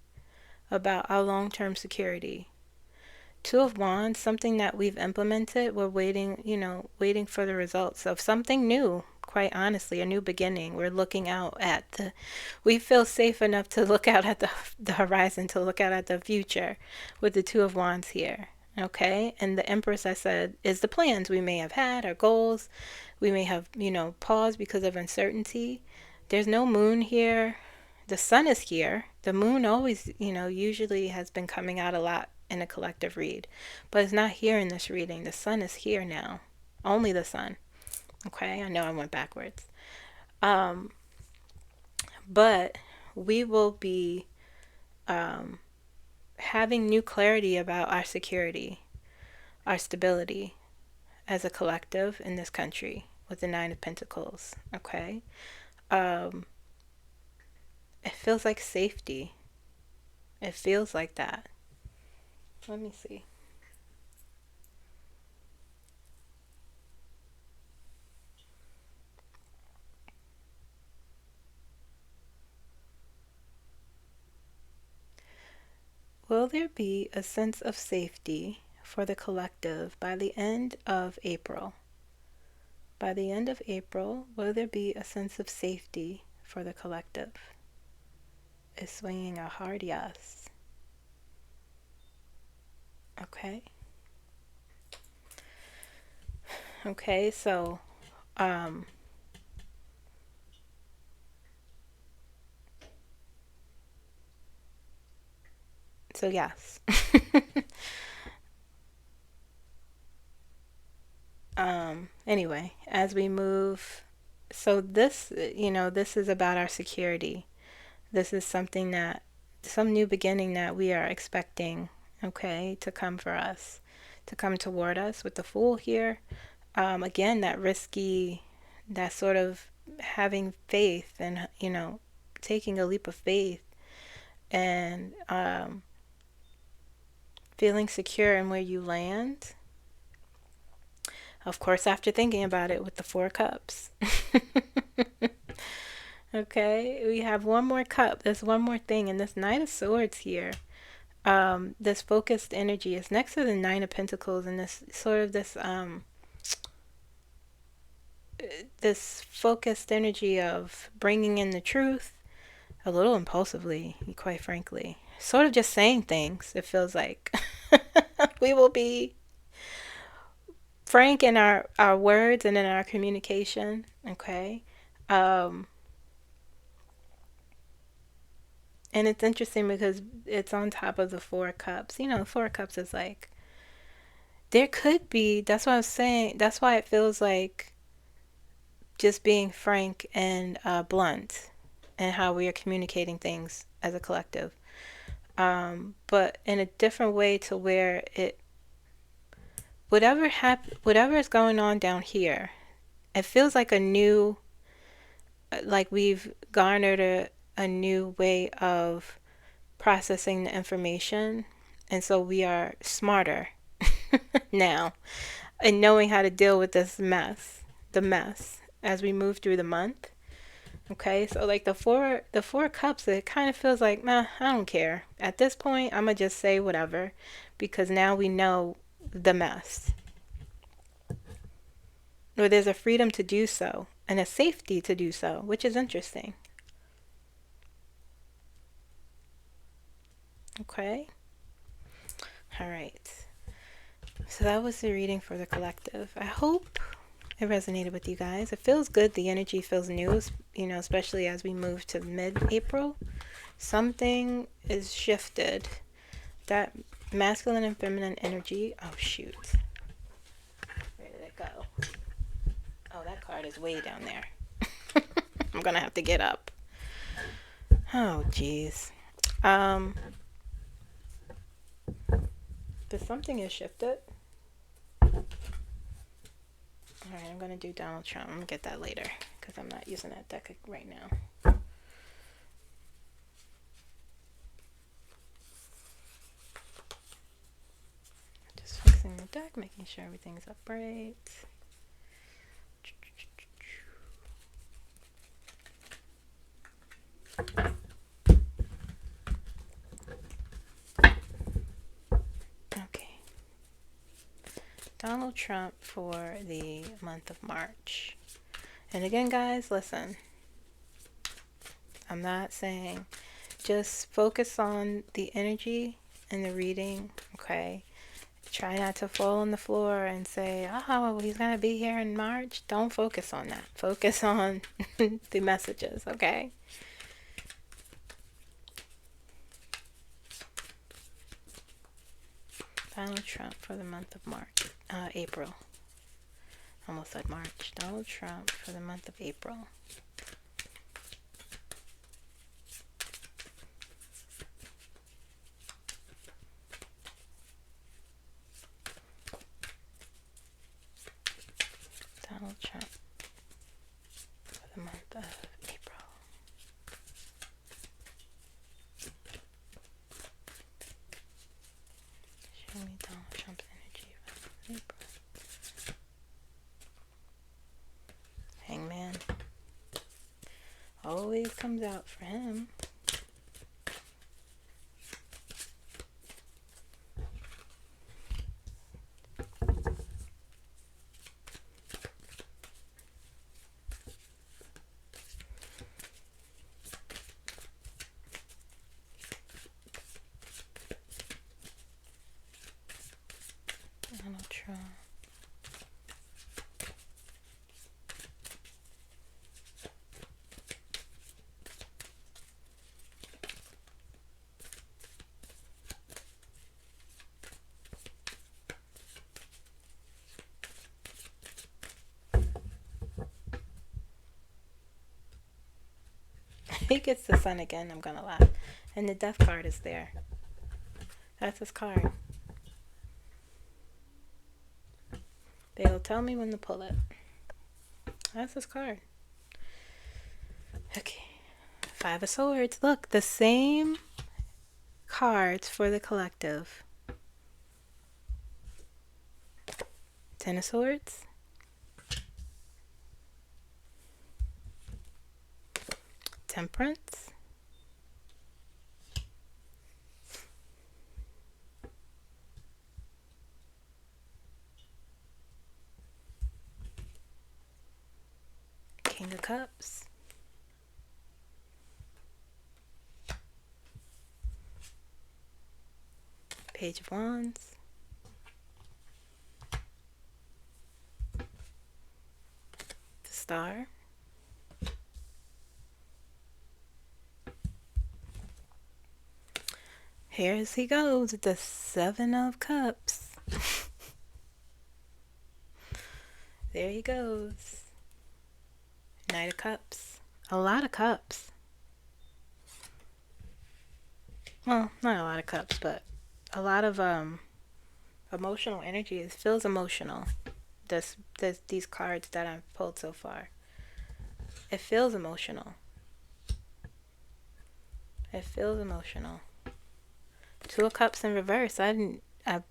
about our long-term security. Two of Wands, something that we've implemented, we're waiting, waiting for the results of something new. Quite honestly, a new beginning. We're looking out at we feel safe enough to look out at the horizon, to look out at the future with the Two of Wands here. Okay, and the Empress, I said, is the plans we may have had, our goals. We may have, paused because of uncertainty. There's no moon here. The sun is here. The moon always, usually has been coming out a lot in a collective read, but it's not here in this reading. The sun is here now. Only the sun. Okay, I know I went backwards. But we will be having new clarity about our security, our stability as a collective in this country with the Nine of Pentacles. Okay. It feels like safety. It feels like that. Let me see. Will there be a sense of safety for the collective by the end of April? By the end of April, will there be a sense of safety for the collective? Is swinging a hard yes. Okay. Okay, so yes. Anyway, as we move, so this, this is about our security. This is something that, some new beginning that we are expecting, okay, to come for us, to come toward us with the Fool here. Again, that risky, that sort of having faith and, taking a leap of faith and feeling secure in where you land. Of course, after thinking about it with the Four Cups. Okay, we have one more cup. There's one more thing. And this Knight of Swords here, this focused energy is next to the Nine of Pentacles, and this sort of this focused energy of bringing in the truth a little impulsively, quite frankly. Sort of just saying things, it feels like. We will be frank in our words and in our communication, okay? And it's interesting because it's on top of the Four Cups. Four Cups is like, there could be, that's what I was saying, that's why it feels like just being frank and blunt and how we are communicating things as a collective. But in a different way to where it, whatever is going on down here, it feels like a new, like we've garnered a new way of processing the information, and so we are smarter now in knowing how to deal with this mess, as we move through the month. Okay, so like the four cups, it kind of feels like, nah, I don't care. At this point, I'm gonna just say whatever, because now we know the mess. Or there's a freedom to do so and a safety to do so, which is interesting. Okay. All right. So that was the reading for the collective. I hope it resonated with you guys. It feels good. The energy feels new, especially as we move to mid-April. Something is shifted. That masculine and feminine energy. Oh, shoot. Where did it go? Oh, that card is way down there. I'm going to have to get up. Oh, geez. But something is shifted. Alright, I'm going to do Donald Trump. I'm going to get that later because I'm not using that deck right now. Just fixing the deck, making sure everything's upright. Okay. Donald Trump for the month of March. And again, guys, listen. I'm not saying just focus on the energy and the reading, okay? Try not to fall on the floor and say, oh, he's going to be here in March. Don't focus on that. Focus on the messages, okay? Donald Trump for the month of March, April. Almost said March. Donald Trump for the month of April. Donald Trump for the month of April. Show me Donald Trump's energy for April. Hangman. Always comes out for him. Donald Trump. He gets the sun again, I'm gonna laugh. And the death card is there. That's his card. They'll tell me when to pull it. That's his card. Okay. 5 of Swords. Look, the same cards for the collective. 10 of Swords. Temperance. King of Cups. Page of Wands. The Star. Here he goes, the 7 of Cups. There he goes. Knight of Cups. A lot of cups. Well, not a lot of cups, but a lot of emotional energy. It feels emotional. These cards that I've pulled so far. It feels emotional. It feels emotional. 2 of Cups in reverse. I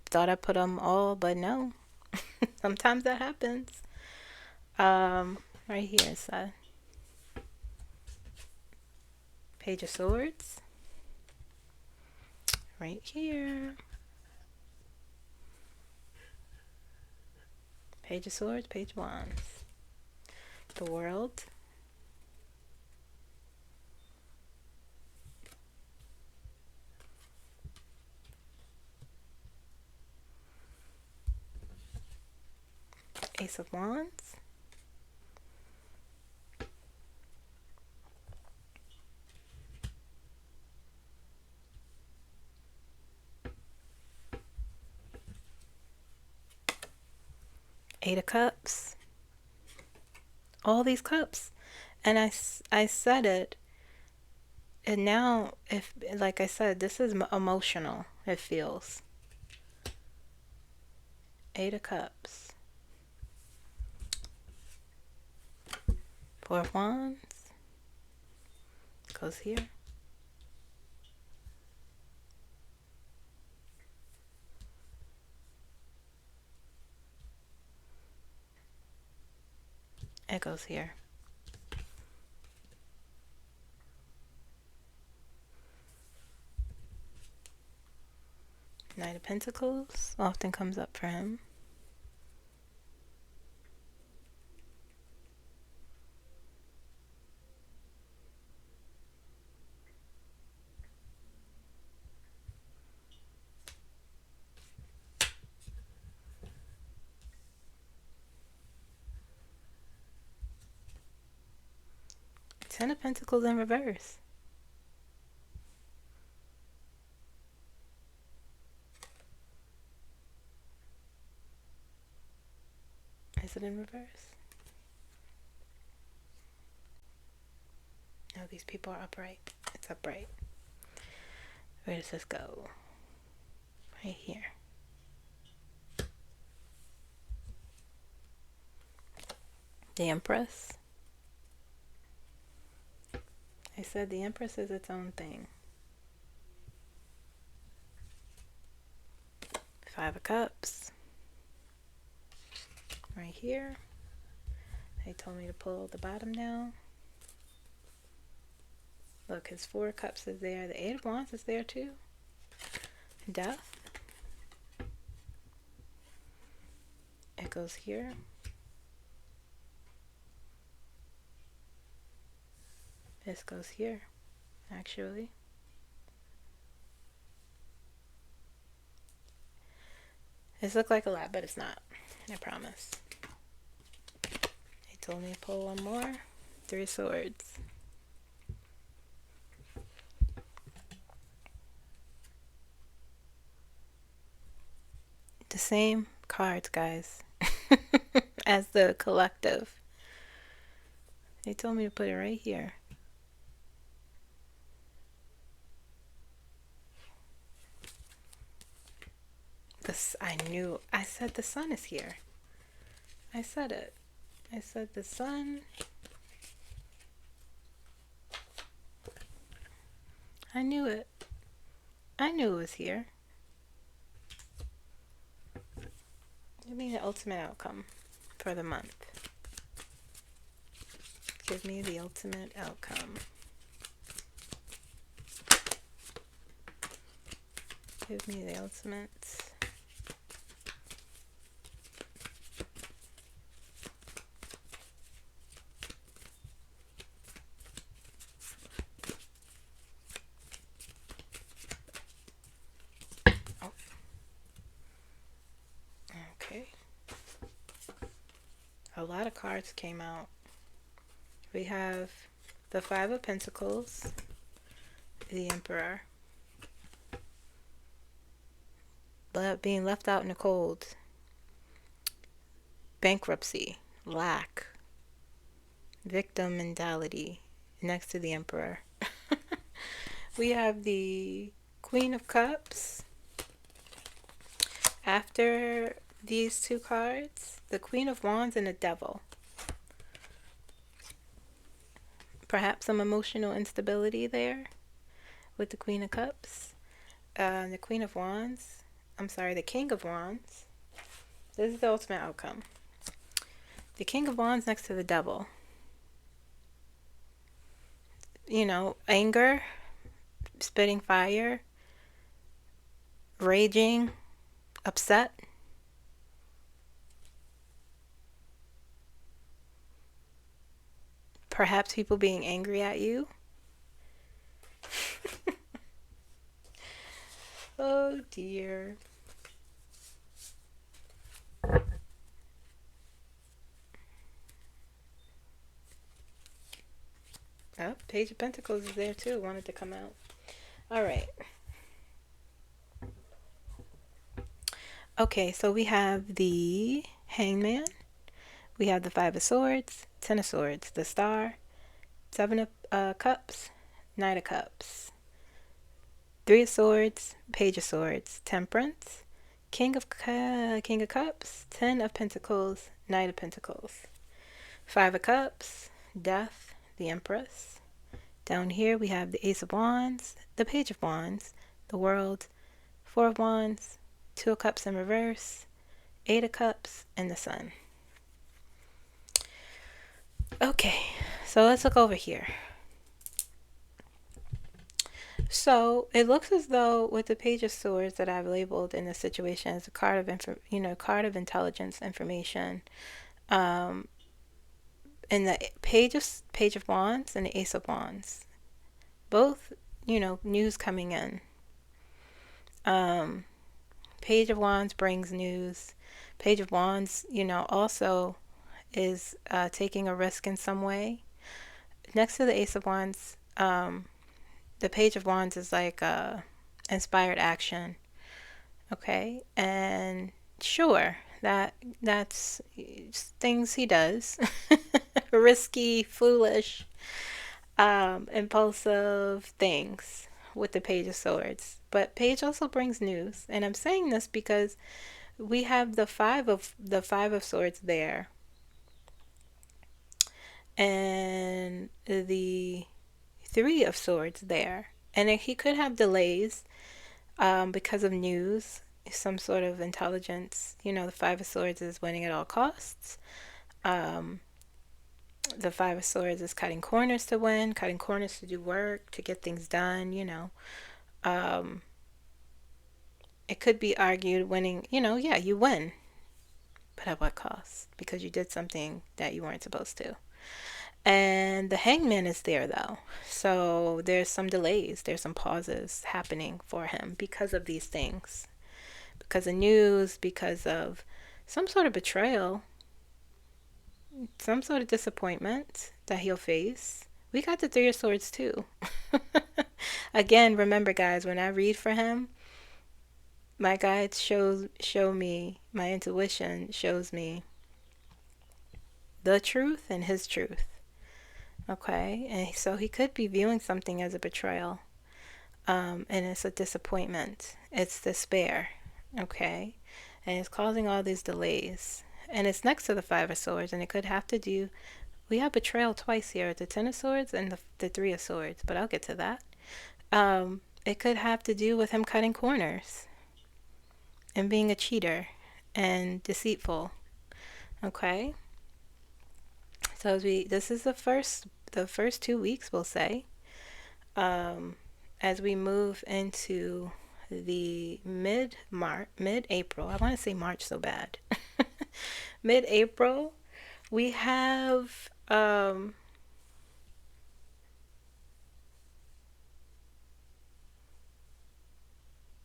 thought I put them all, but no. Sometimes that happens. Right here, so Page of Swords. Right here. Page of Swords, Page of Wands. The World. Ace of Wands. Eight of Cups. All these cups. And I said it. And now, if like I said, this is emotional. It feels. 8 of Cups. Four of Wands goes here. It goes here. Knight of Pentacles often comes up for him. Ten of Pentacles in reverse. Is it in reverse? No, these people are upright. It's upright. Where does this go? Right here. The Empress. I said the Empress is its own thing. Five of Cups. Right here. They told me to pull the bottom down. Look, his Four of Cups is there. The Eight of Wands is there too. Death. It goes here. This goes here, actually. This looks like a lot, but it's not. I promise. They told me to pull one more. Three of Swords. The same cards, guys, as the collective. They told me to put it right here. This, I knew. I said the sun is here. I said it. I said the sun. I knew it. I knew it was here. Give me the ultimate outcome for the month. Give me the ultimate outcome. Give me the ultimate. Okay. A lot of cards came out. We have the Five of Pentacles, the Emperor, being left out in the cold, bankruptcy, lack, victim mentality, next to the Emperor. We have the Queen of Cups. After these two cards, the Queen of Wands and the Devil. Perhaps some emotional instability there with the Queen of Cups. The Queen of Wands. I'm sorry, the King of Wands. This is the ultimate outcome. The King of Wands next to the Devil. You know, anger, spitting fire, raging, upset. Perhaps people being angry at you. Oh dear. Oh, Page of Pentacles is there too. Wanted to come out. All right. Okay, so we have the Hangman. We have the Five of Swords, Ten of Swords, the Star, Seven of Cups, Knight of Cups, Three of Swords, Page of Swords, Temperance, King of Cups, Ten of Pentacles, Knight of Pentacles, Five of Cups, Death, the Empress. Down here we have the Ace of Wands, the Page of Wands, the World, Four of Wands, Two of Cups in reverse, Eight of Cups, and the Sun. Okay, so let's look over here. So it looks as though with the Page of Swords that I've labeled in this situation as a card of card of intelligence information, in the Page of Wands and the Ace of Wands, both news coming in. Page of Wands brings news. Page of Wands, also is taking a risk in some way. Next to the Ace of Wands, the Page of Wands is like inspired action. Okay, and sure, that's things he does. Risky, foolish, impulsive things with the Page of Swords. But Page also brings news, and I'm saying this because we have the five of Swords there, and the Three of Swords there, and he could have delays because of news, some sort of intelligence. The Five of Swords is winning at all costs. The Five of Swords is cutting corners to win, cutting corners to do work, to get things done. It could be argued winning, yeah, you win, but at what cost? Because you did something that you weren't supposed to. And the Hangman is there though. So there's some delays, there's some pauses happening for him because of these things. Because of news, because of some sort of betrayal, some sort of disappointment that he'll face. We got the Three of Swords too. Again, remember guys, when I read for him, my guides show me, my intuition shows me the truth and his truth. Okay, and so he could be viewing something as a betrayal, and it's a disappointment, it's despair, okay, and it's causing all these delays, and it's next to the Five of Swords, and it could have to do, we have betrayal twice here, the Ten of Swords and the Three of Swords, but I'll get to that. It could have to do with him cutting corners and being a cheater and deceitful, okay. So this is the first 2 weeks, we'll say, as we move into the mid-April. I want to say March so bad. Mid-April, we have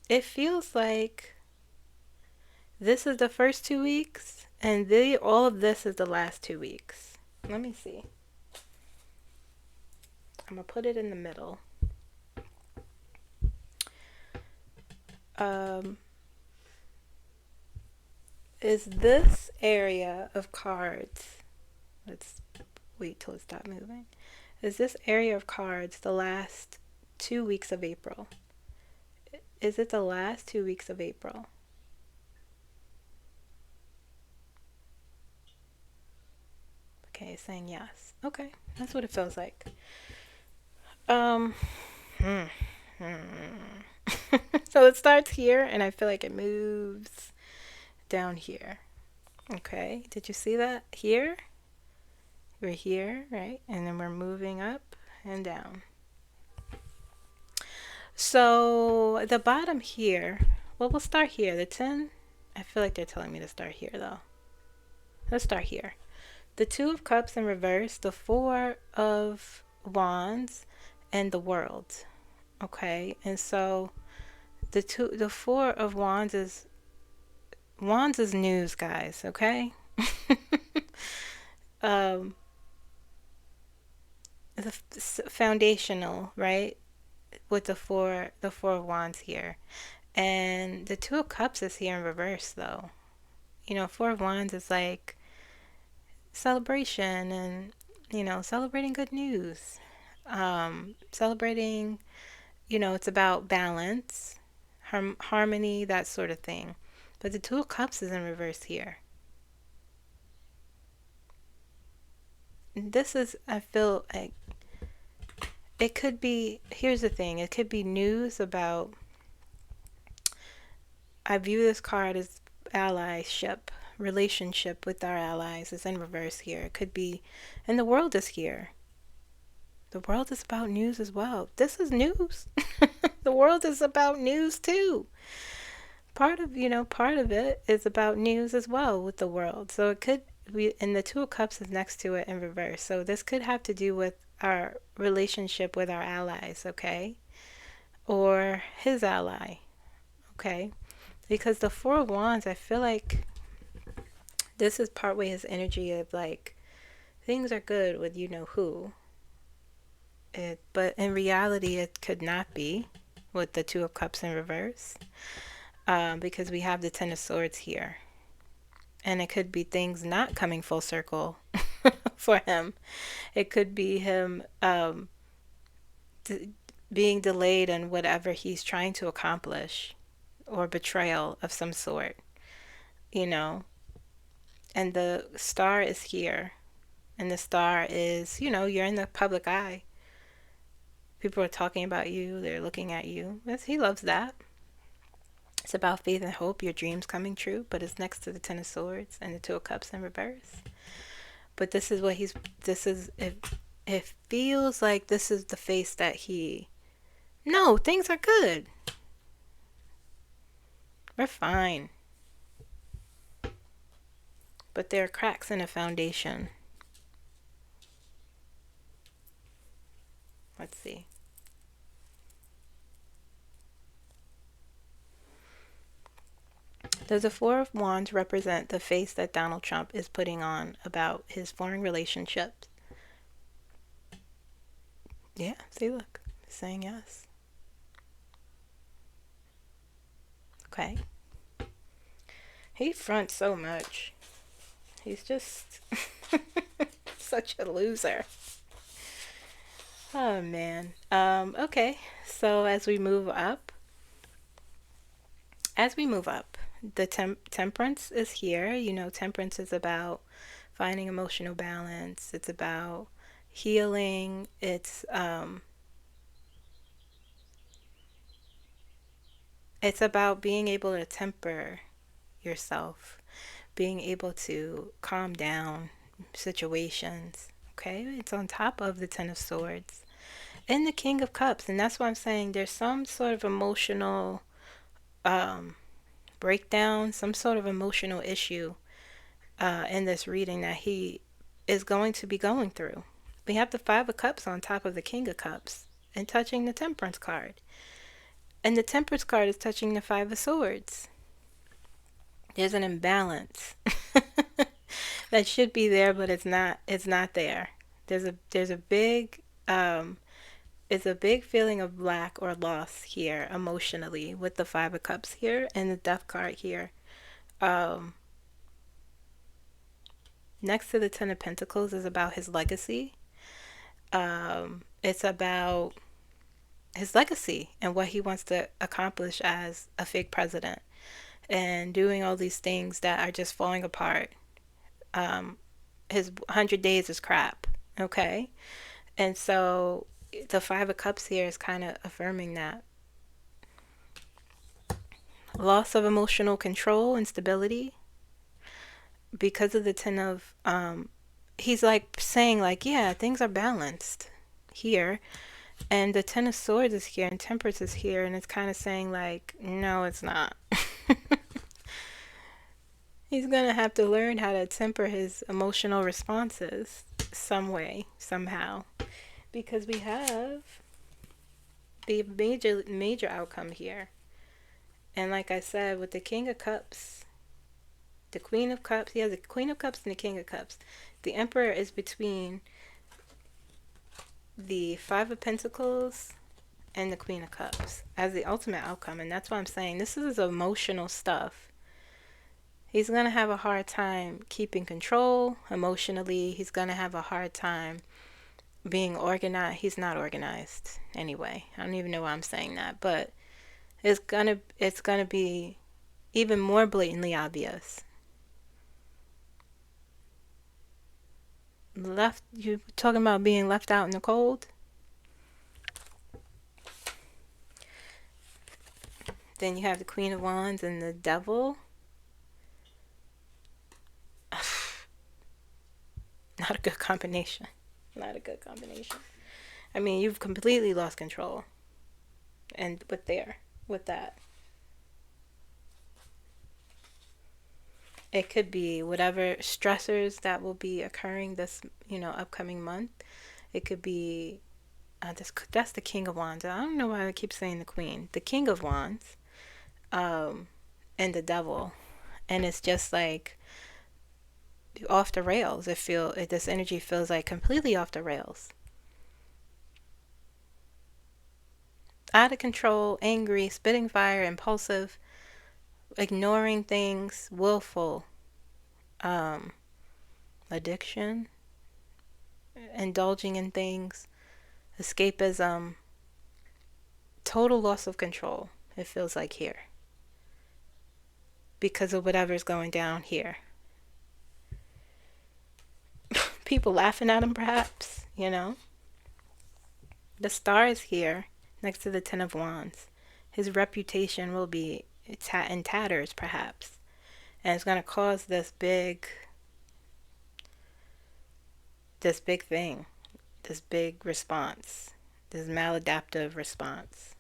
it feels like this is the first 2 weeks, and all of this is the last 2 weeks. Let me see. I'm going to put it in the middle. Is this area of cards, let's wait till it stops moving. Is this area of cards the last 2 weeks of April? Is it the last 2 weeks of April? Okay, it's saying yes. Okay, that's what it feels like. So it starts here, and I feel like it moves down here. Okay, did you see that? Here, we're here, right? And then we're moving up and down. So the bottom here, well, we'll start here. The 10, I feel like they're telling me to start here though. Let's start here. The Two of Cups in reverse, the Four of Wands, and the World. Okay, and so the Four of Wands is news, guys. Okay. The foundational, right? With the Four of Wands here, and the Two of Cups is here in reverse though. Four of Wands is like celebration, and celebrating good news, celebrating, it's about balance, harmony, that sort of thing. But the Two of Cups is in reverse here. this is, I feel like it could be, here's the thing, it could be news about, I view this card as allyship, relationship with our allies is in reverse here. It could be, and the world is here. The world is about news as well. This is news. The world is about news too. Part of it is about news as well with the world. So it could be, and the Two of Cups is next to it in reverse. So this could have to do with our relationship with our allies, okay? Or his ally, okay? Because the Four of Wands, I feel like this is partway his energy of like, things are good with you know who. But in reality, it could not be with the Two of Cups in reverse. Because we have the Ten of Swords here. And it could be things not coming full circle for him. It could be him being delayed in whatever he's trying to accomplish, or betrayal of some sort, And the Star is here. And the Star is, you're in the public eye. People are talking about you. They're looking at you. He loves that. It's about faith and hope, your dreams coming true, but it's next to the Ten of Swords and the Two of Cups in reverse. But this is what it feels like this is the face that no, things are good. We're fine. But there are cracks in the foundation. Let's see. Does the Four of Wands represent the face that Donald Trump is putting on about his foreign relationships? Yeah, see, look, it's saying yes. Okay. He fronts so much. He's just such a loser. Oh, man. Okay, so as we move up, the temperance is here. Temperance is about finding emotional balance. It's about healing. It's about being able to temper yourself, being able to calm down situations. Okay, it's on top of the Ten of Swords and the King of Cups, and that's why I'm saying there's some sort of emotional breakdown, some sort of emotional issue in this reading that he is going to be going through. We have the Five of Cups on top of the King of Cups and touching the Temperance card. And the Temperance card is touching the Five of Swords. There's an imbalance that should be there, but it's not there. There's a big it's a big feeling of lack or loss here emotionally with the Five of Cups here and the Death card here. Next to the Ten of Pentacles is about his legacy. It's about his legacy and what he wants to accomplish as a fake president and doing all these things that are just falling apart. His 100 days is crap, okay? And so the Five of Cups here is kind of affirming that. Loss of emotional control and stability because of the Ten of, he's like saying like, yeah, things are balanced here. And the Ten of Swords is here and Temperance is here. And it's kind of saying like, no, it's not. He's going to have to learn how to temper his emotional responses some way, somehow. Because we have the major outcome here. And like I said, with the King of Cups, the Queen of Cups, he has the Queen of Cups and the King of Cups. The Emperor is between the Five of Pentacles and the Queen of Cups as the ultimate outcome. And that's why I'm saying this is emotional stuff. He's going to have a hard time keeping control emotionally. He's going to have a hard time being organized. He's not organized anyway. I don't even know why I'm saying that, but it's going to be even more blatantly obvious. You talking about being left out in the cold? Then you have the Queen of Wands and the Devil. Not a good combination. Not a good combination. I mean, you've completely lost control. And with that, it could be whatever stressors that will be occurring this, upcoming month. It could be that's the King of Wands. I don't know why I keep saying the Queen. The King of Wands, and the Devil, and it's just like off the rails. This energy feels like completely off the rails, out of control, angry, spitting fire, impulsive, ignoring things, willful, addiction, indulging in things, escapism, total loss of control. It feels like here because of whatever's going down here. People laughing at him, perhaps, The Star is here next to the Ten of Wands. His reputation will be in tatters, perhaps. And it's going to cause this big thing, this big response, this maladaptive response.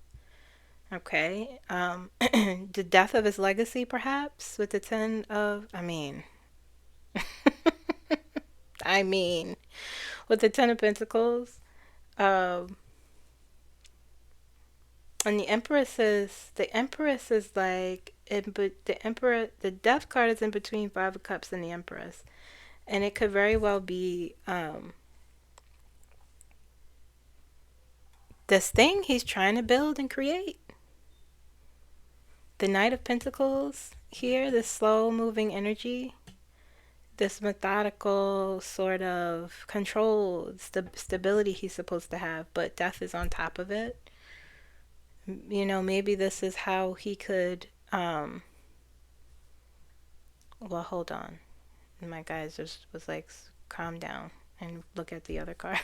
Okay. The death of his legacy, perhaps, with the with the Ten of Pentacles. And the Empress is like, but the Death card is in between Five of Cups and the Empress. And it could very well be this thing he's trying to build and create. The Knight of Pentacles here, this slow moving energy, this methodical sort of control, stability he's supposed to have, but death is on top of it. Maybe this is how he could, well, hold on. My guys just was like, calm down and look at the other card.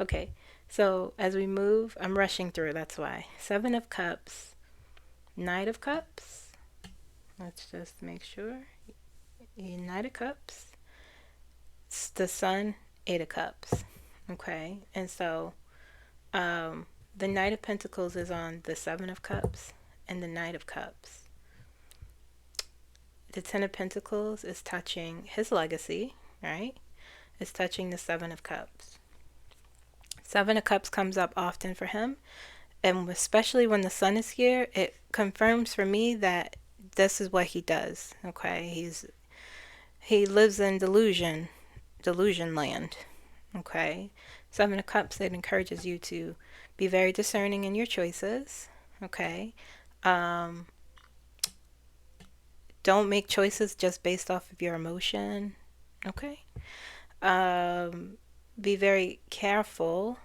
Okay. So as we move, I'm rushing through, that's why. Seven of Cups, Knight of Cups. Let's just make sure. Knight of Cups. It's the Sun, Eight of Cups. Okay. And so, the Knight of Pentacles is on the Seven of Cups and the Knight of Cups. The Ten of Pentacles is touching his legacy, right? It's touching the Seven of Cups. Seven of Cups comes up often for him, and especially when the Sun is here, it confirms for me that this is what he does. Okay, he lives in delusion land. Okay, Seven of Cups, it encourages you to be very discerning in your choices. Okay, don't make choices just based off of your emotion. Okay, be very careful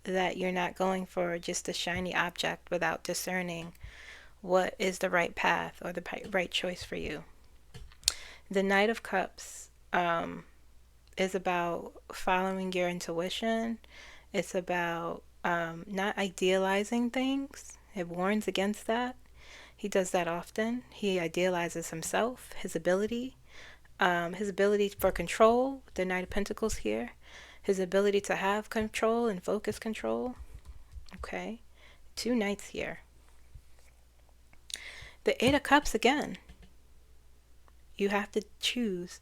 that you're not going for just a shiny object without discerning what is the right path or the right choice for you. The Knight of Cups is about following your intuition. It's about not idealizing things. It warns against that. He does that often. He idealizes himself, his ability for control, the Knight of Pentacles here. His ability to have control and focus control. Okay. Two Knights here. The Eight of Cups again. You have to choose.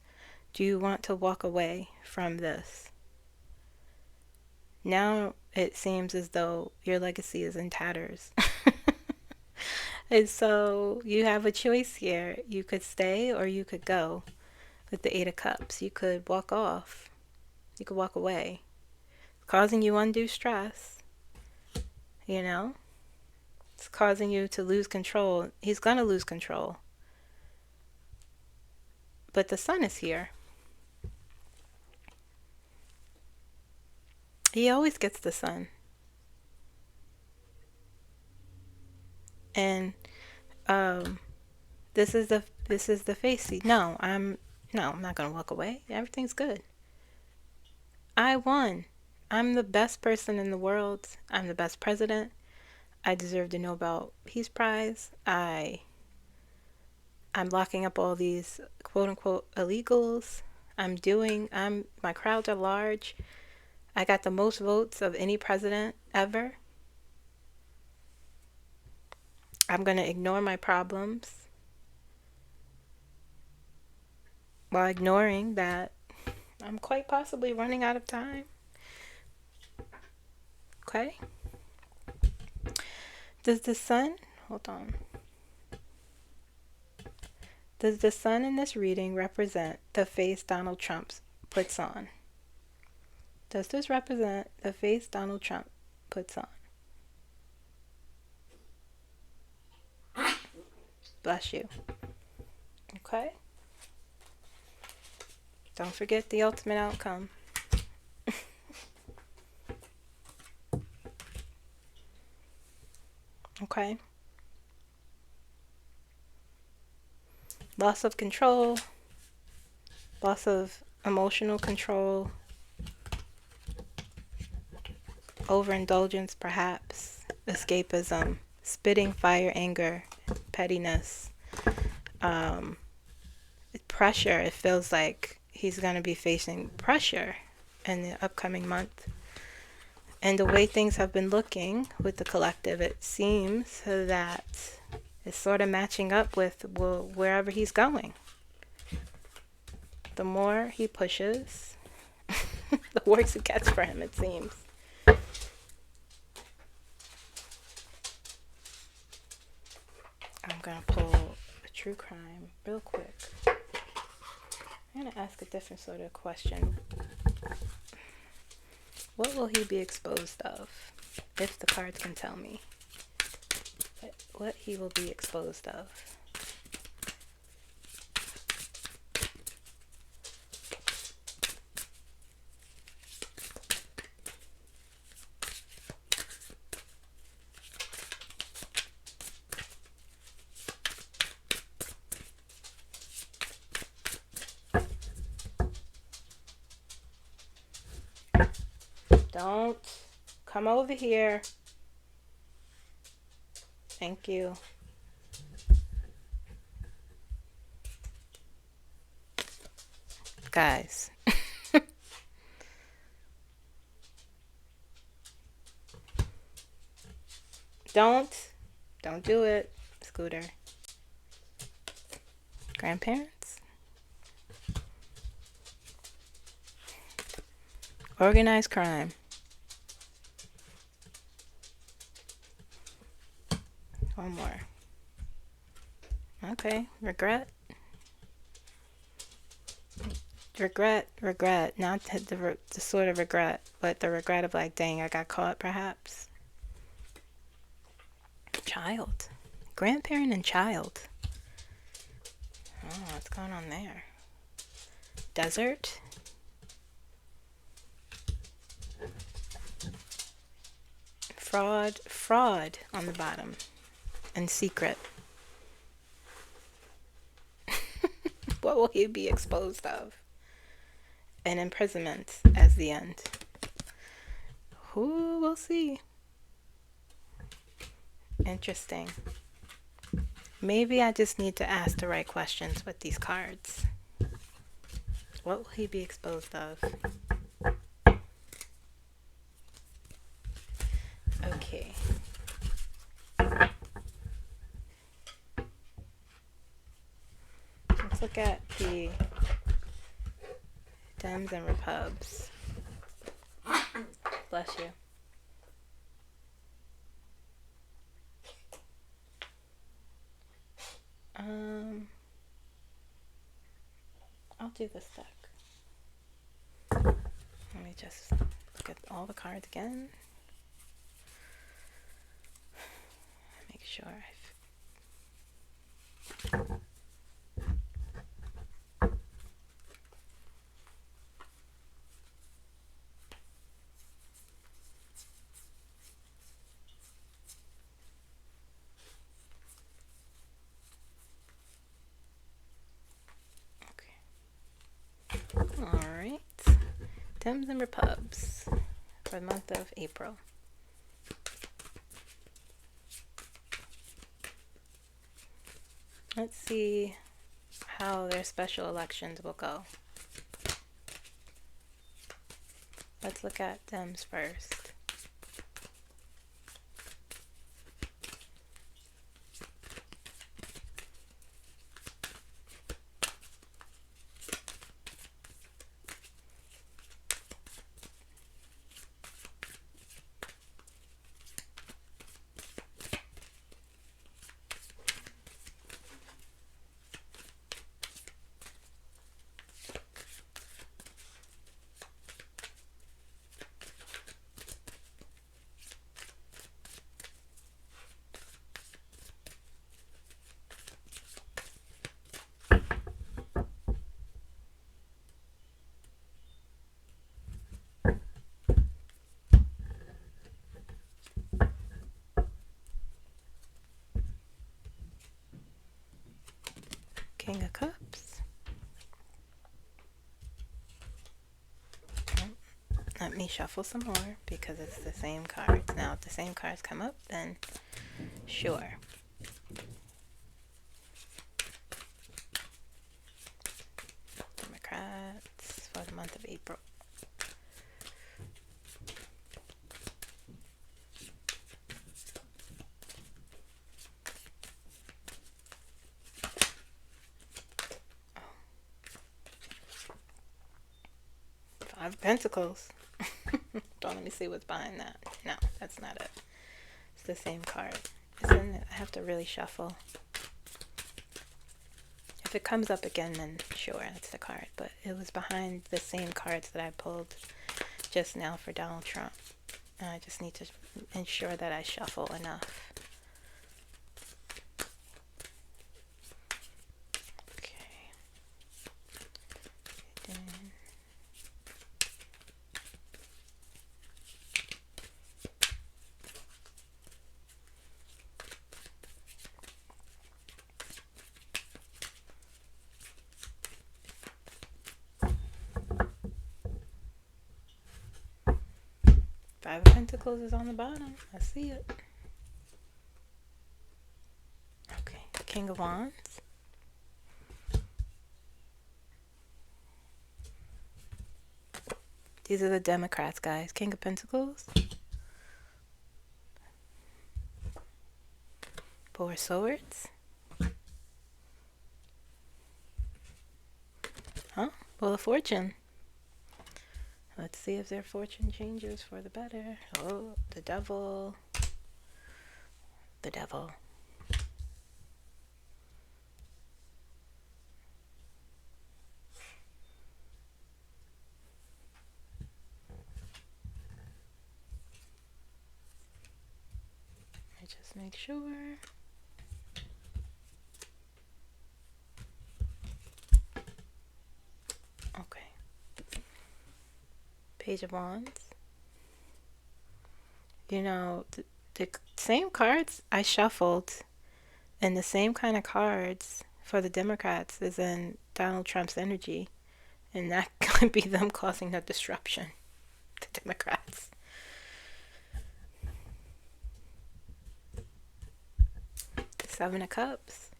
Do you want to walk away from this? Now it seems as though your legacy is in tatters. And so you have a choice here. You could stay or you could go with the Eight of Cups. You could walk off. You could walk away. It's causing you undue stress. It's causing you to lose control. He's going to lose control. But the Sun is here. He always gets the Sun. And this is the face. No, No, I'm not going to walk away. Everything's good. I won. I'm the best person in the world. I'm the best president. I deserve the Nobel Peace Prize. I'm locking up all these quote unquote illegals. My crowds are large. I got the most votes of any president ever. I'm going to ignore my problems while ignoring that I'm quite possibly running out of time. Okay? Does the sun, hold on. Does the sun in this reading represent the face Donald Trump puts on? Does this represent the face Donald Trump puts on? Bless you. Okay? Don't forget the ultimate outcome. Okay? Loss of control, loss of emotional control, overindulgence perhaps, escapism, spitting fire, anger, pettiness, pressure. It feels like he's going to be facing pressure in the upcoming month. And the way things have been looking with the collective, it seems that it's sort of matching up with wherever he's going. The more he pushes, the worse it gets for him, it seems. I'm going to pull a true crime real quick. I'm going to ask a different sort of question. What will he be exposed of? If the cards can tell me. What he will be exposed of. Don't come over here. Thank you. Guys. Don't do it, Scooter. Grandparents? Organized crime. One more. Okay, regret. Regret. Not the sort of regret, but the regret of like, dang, I got caught perhaps. Child. Grandparent and child. Oh, what's going on there? Desert. Fraud on the bottom. And secret. What will he be exposed of? And imprisonment as the end. Who will see? Interesting. Maybe I just need to ask the right questions with these cards. What will he be exposed of? Okay. Let's look at the DEMS and REPUBS. Bless you. I'll do this deck. Let me just look at all the cards again. Make sure okay. DEMS and REPUBS for the month of April. Let's see how their special elections will go. Let's look at DEMS first. King of Cups. Let me shuffle some more because it's the same cards. Now, if the same cards come up, then sure. Democrats for the month of April. Five of Pentacles. Don't let me see what's behind that. No, that's not it. It's the same card. Isn't it? I have to really shuffle. If it comes up again, then sure, that's the card. But it was behind the same cards that I pulled just now for Donald Trump. And I just need to ensure that I shuffle enough. Five of Pentacles is on the bottom. I see it. Okay, King of Wands. These are the Democrats, guys. King of Pentacles. Four of Swords. Huh? Wheel of Fortune. Let's see if their fortune changes for the better. Oh, the Devil. The Devil. I just make sure. Okay. Page of Wands. You know, the same cards I shuffled and the same kind of cards for the Democrats is in Donald Trump's energy. And that could be them causing the disruption. The Democrats. The Seven of Cups.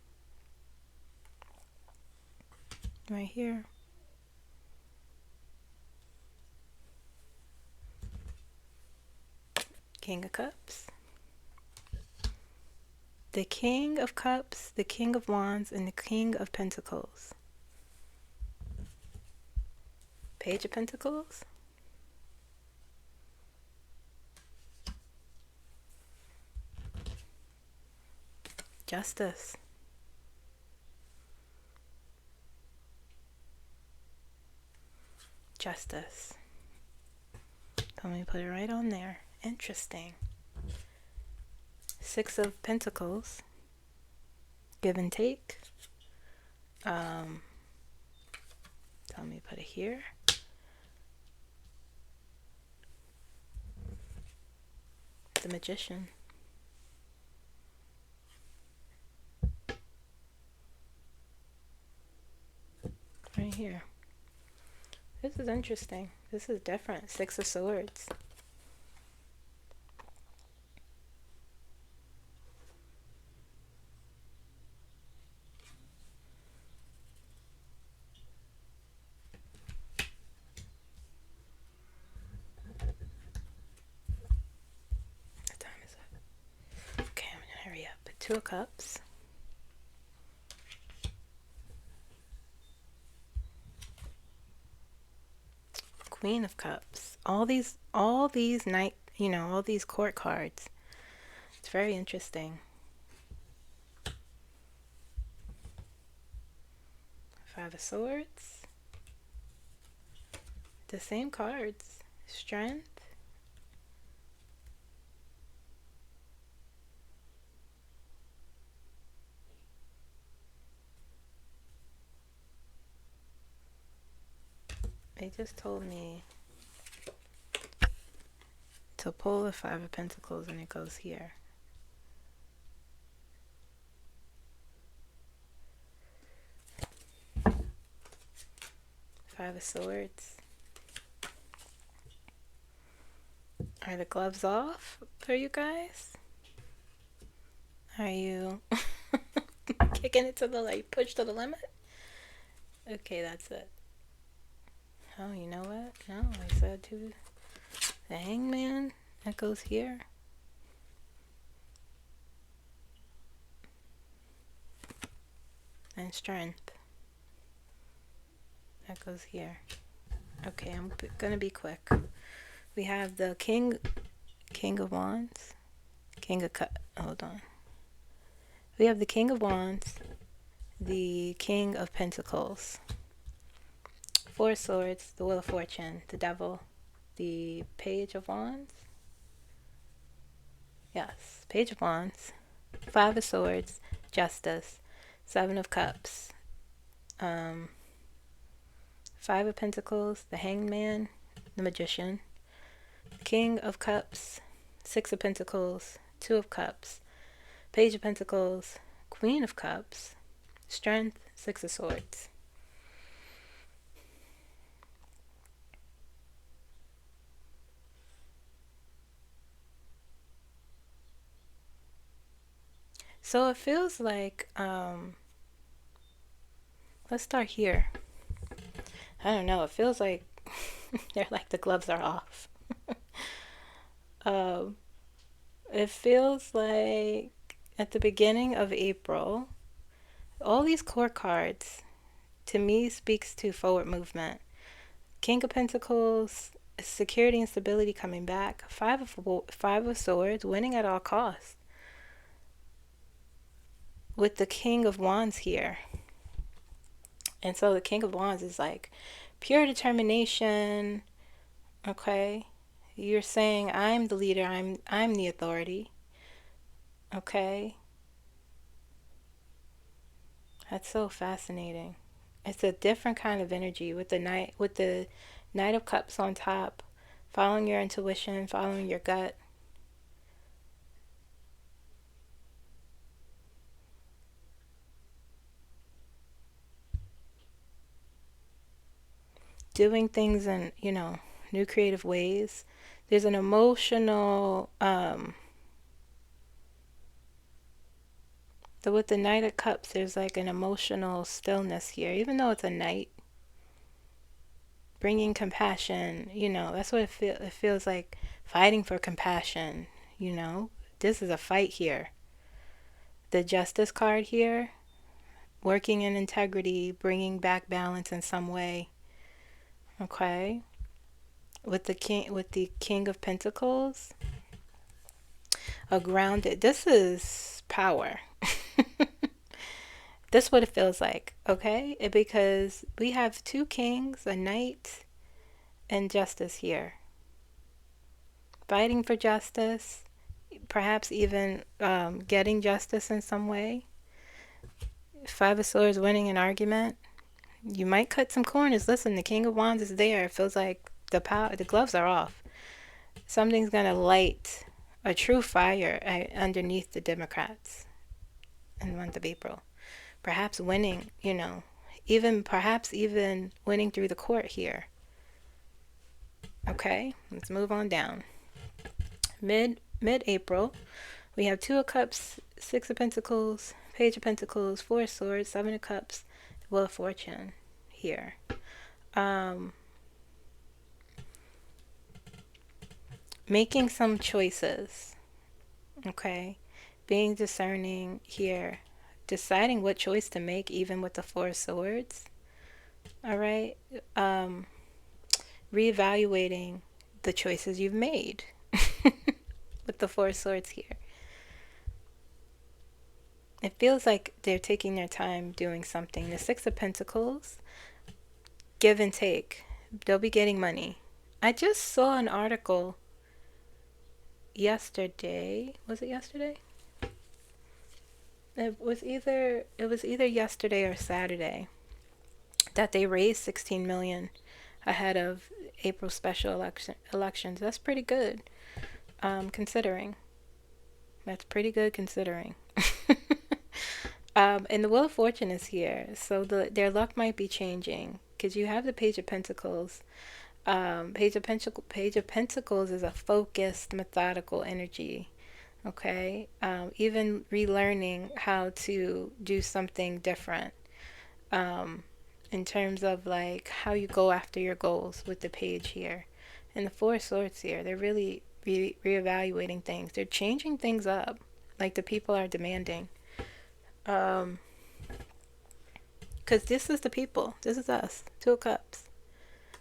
Right here. King of Cups. The King of Cups, the King of Wands, and the King of Pentacles. Page of Pentacles. Justice. Justice. Let me put it right on there. Interesting. Six of Pentacles. Give and take. Let me put it here. The Magician. Right here. This is interesting. This is different. Six of Swords. What time is it? Okay, I'm gonna hurry up. Two of Cups. Queen of Cups. All these night, all these court cards. It's very interesting. Five of Swords. The same cards. Strength. They just told me to pull the Five of Pentacles and it goes here. Five of Swords. Are the gloves off for you guys? Are you kicking it to the push to the limit? Okay, that's it. Oh, you know what? No, I said to the Hangman. That goes here. And Strength. That goes here. Okay, I'm gonna be quick. We have the King of Wands. Hold on. We have the King of Wands. The King of Pentacles. Four of Swords. The Wheel of Fortune. The Devil. The Page of Wands. Yes, Page of Wands. Five of Swords. Justice. Seven of Cups. Five of Pentacles. The Hangman. The Magician. King of Cups. Six of Pentacles. Two of Cups. Page of Pentacles. Queen of Cups. Strength. Six of Swords. So it feels like, let's start here. I don't know, it feels like they're like the gloves are off. It feels like at the beginning of April, all these court cards to me speaks to forward movement. King of Pentacles, security and stability coming back. Five of Swords, winning at all costs. With the King of Wands here. And so the King of Wands is like pure determination. Okay? You're saying I'm the leader, I'm the authority. Okay? That's so fascinating. It's a different kind of energy with the Knight of Cups on top, following your intuition, following your gut. Doing things in, new creative ways. There's an emotional, with the Knight of Cups, there's like an emotional stillness here, even though it's a knight. Bringing compassion, that's what it feels like, fighting for compassion, This is a fight here. The Justice card here, working in integrity, bringing back balance in some way. Okay? With the King of Pentacles, a grounded, this is power. This is what it feels like, okay? Because we have two kings, a knight, and justice here. Fighting for justice, perhaps even getting justice in some way. Five of Swords, winning an argument. You might cut some corners. Listen, the King of Wands is there. It feels like the gloves are off. Something's going to light a true fire underneath the Democrats in the month of April. Perhaps winning, perhaps even winning through the court here. Okay, let's move on down. Mid-April, we have Two of Cups, Six of Pentacles, Page of Pentacles, Four of Swords, Seven of Cups, Wheel of Fortune here. Making some choices, okay? Being discerning here, deciding what choice to make, even with the Four of Swords, all right? Reevaluating the choices you've made with the Four of Swords here. It feels like they're taking their time doing something. The Six of Pentacles, give and take. They'll be getting money. I just saw an article yesterday. Was it yesterday? It was either yesterday or Saturday that they raised 16 million ahead of April special elections. That's pretty good, considering. That's pretty good considering. And the Wheel of Fortune is here, so their luck might be changing because you have the Page of Pentacles. Page of Pentacles is a focused, methodical energy. Okay, even relearning how to do something different. In terms of like how you go after your goals with the Page here, and the Four of Swords here. They're really reevaluating things. They're changing things up, like the people are demanding. Because this is the people. This is us. Two of Cups.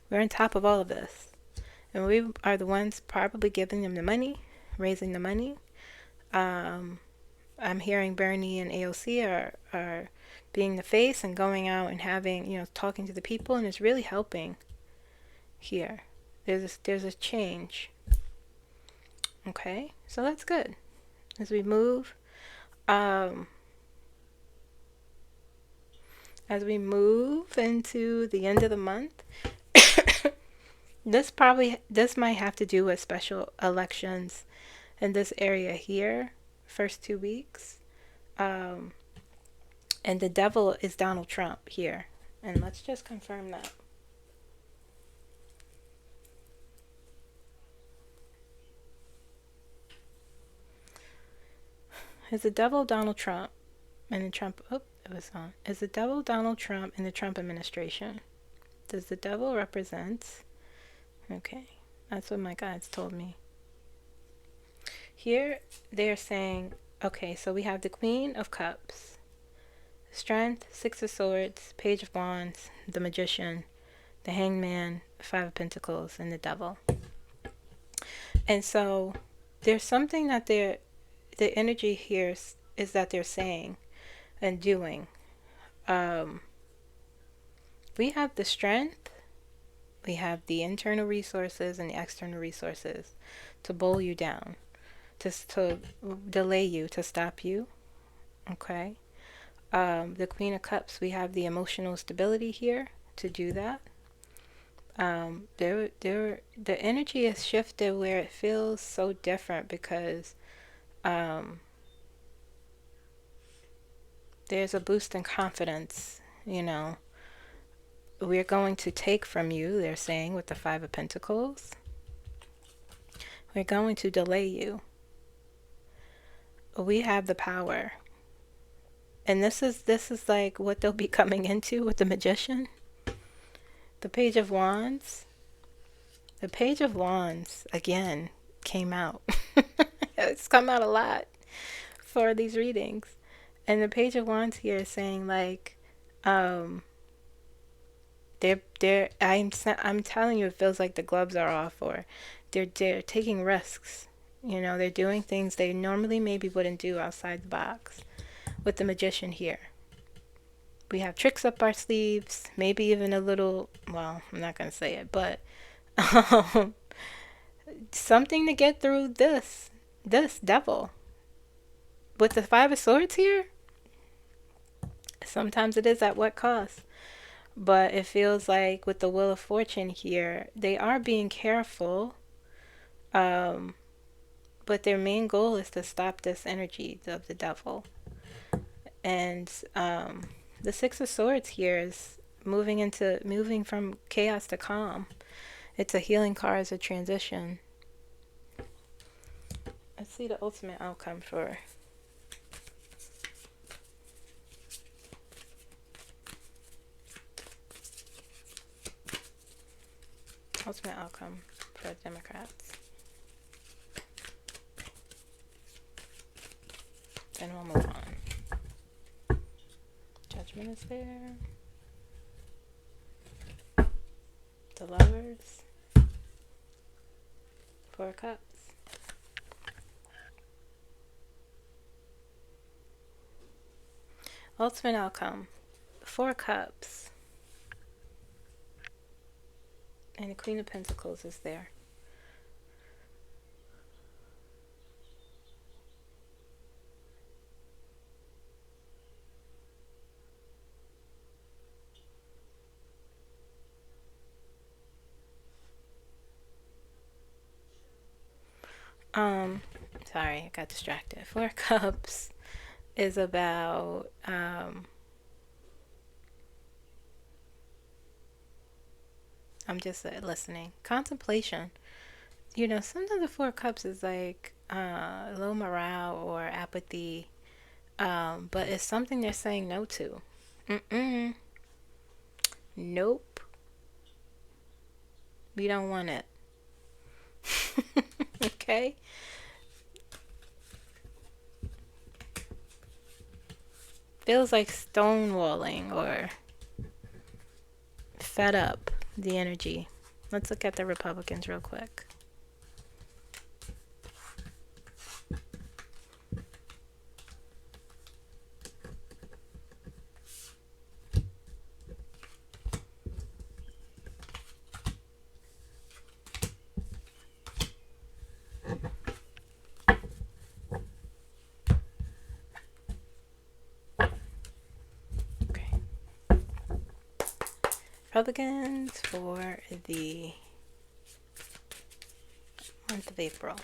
We're on top of all of this. And we are the ones probably giving them the money, raising the money. I'm hearing Bernie and AOC are being the face and going out and having, talking to the people, and it's really helping here. There's a change. Okay, so that's good. As we move into the end of the month, this might have to do with special elections in this area here, first 2 weeks. And the devil is Donald Trump here. And let's just confirm that. Is the devil Donald Trump and the Trump... Oh, it was on. Is the devil Donald Trump and the Trump administration? Does the devil represent... Okay, that's what my guides told me. Here, they're saying... Okay, so we have the Queen of Cups, Strength, Six of Swords, Page of Wands, the Magician, the Hangman, Five of Pentacles, and the Devil. And so there's something that the energy here is that they're saying and doing. We have the strength, we have the internal resources and the external resources to bowl you down, to delay you, to stop you. Okay. The Queen of Cups, we have the emotional stability here to do that. The energy is shifted where it feels so different because there's a boost in confidence. We're going to take from you, they're saying, with the Five of Pentacles. We're going to delay you. We have the power. And this is like what they'll be coming into with the Magician. The Page of Wands. The Page of Wands, again, came out. It's come out a lot for these readings. And the Page of Wands here is saying like, I'm telling you, it feels like the gloves are off, or they're taking risks. They're doing things they normally maybe wouldn't do outside the box. With the Magician here, we have tricks up our sleeves, maybe even a little, well, I'm not going to say it, but something to get through this devil. With the Five of Swords here, sometimes it is at what cost. But it feels like with the Wheel of Fortune here, they are being careful. But their main goal is to stop this energy of the devil. And the Six of Swords here is moving from chaos to calm. It's a healing card as a transition. Let's see the ultimate outcome for Democrats. Then we'll move on. Judgment is there. The Lovers. 4 Cups. Ultimate outcome. 4 Cups. And the Queen of Pentacles is there. Sorry, I got distracted. 4 Cups is about I'm just listening. Contemplation. You know, sometimes the 4 Cups is like low morale or apathy, but it's something they're saying no to. Nope. We don't want it. Okay? Feels like stonewalling or fed up, the energy. Let's look at the Republicans real quick. Republicans for the month of April.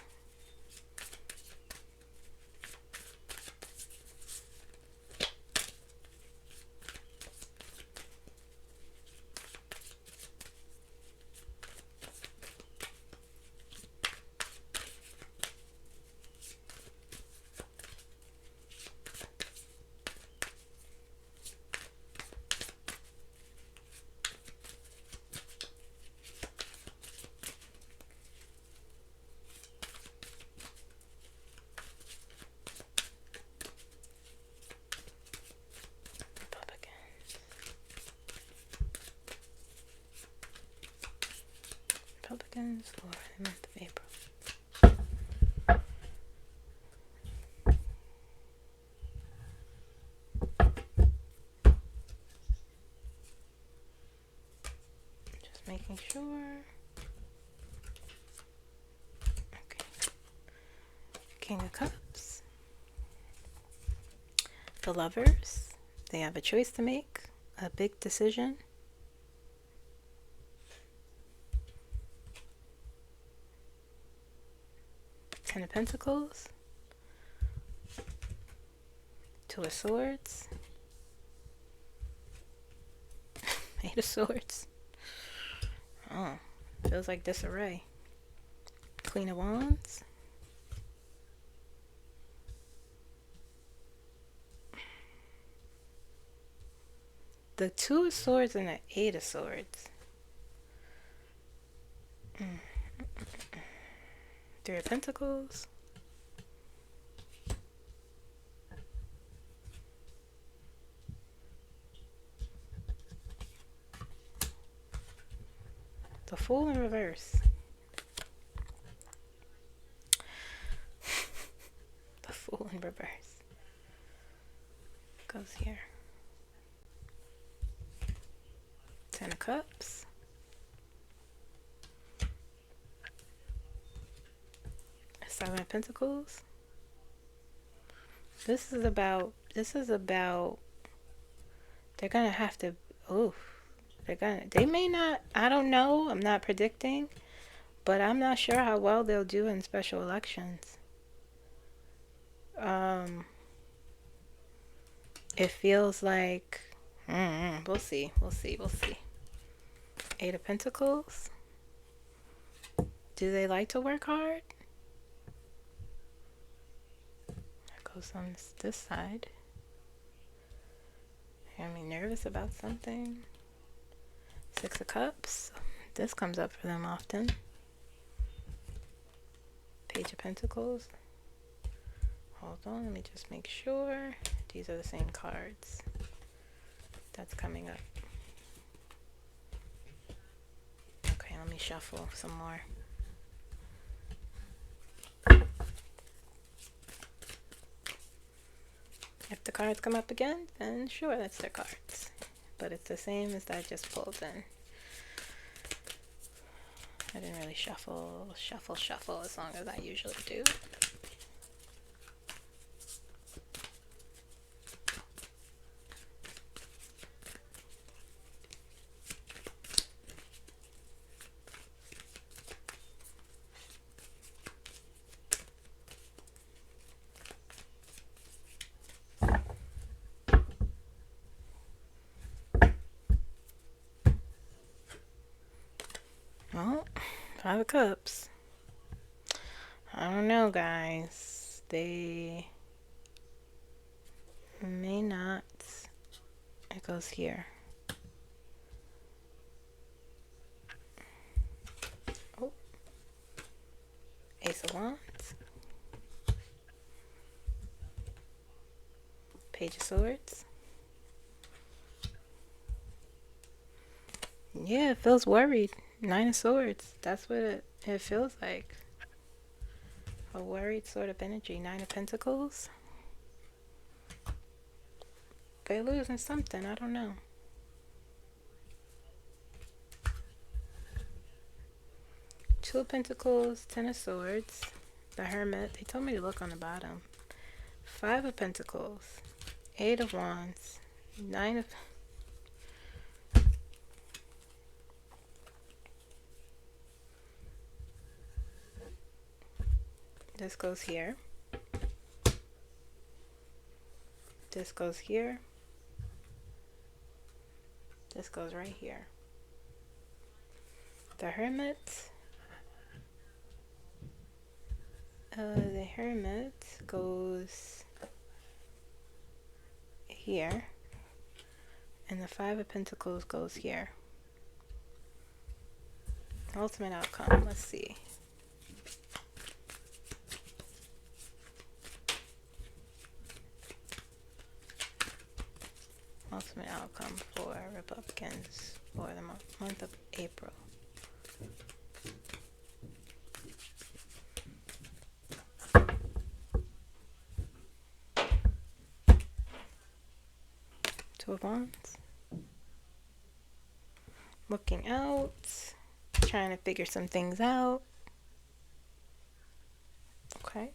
Republicans for the month of April. Just making sure. Okay. King of Cups. The Lovers. They have a choice to make, a big decision. Ten of Pentacles. 2 of Swords. 8 of Swords. Oh, feels like disarray. Queen of Wands. The 2 of Swords and the 8 of Swords. 3 of Pentacles. The Fool in reverse. The Fool in reverse. Goes here. 10 of Cups. Seven of Pentacles. This is about they're gonna have to they may not, I don't know, I'm not predicting, but I'm not sure how well they'll do in special elections. It feels like we'll see. 8 of Pentacles. Do they like to work hard? That goes on this side. Are you nervous about something? Six of Cups. This comes up for them often. Page of Pentacles. Hold on, let me just make sure. These are the same cards. That's coming up. Okay, let me shuffle some more. If the cards come up again, then sure, that's their cards. But it's the same as I just pulled in. I didn't really shuffle as long as I usually do. Well, Five of Cups. I don't know, guys. They may not. It goes here. Oh. Ace of Wands. Page of Swords. Yeah, it feels worried. Nine of Swords. That's what it feels like. A worried sort of energy. Nine of Pentacles. They're losing something. I don't know. Two of Pentacles. Ten of Swords. The Hermit. They told me to look on the bottom. Five of Pentacles. Eight of Wands. Nine of... This goes here. This goes here. This goes right here. The Hermit. The Hermit goes here. And the Five of Pentacles goes here. Ultimate outcome. Let's see. Ultimate outcome for Republicans for the month of April. Two of Wands. Looking out. Trying to figure some things out. Okay.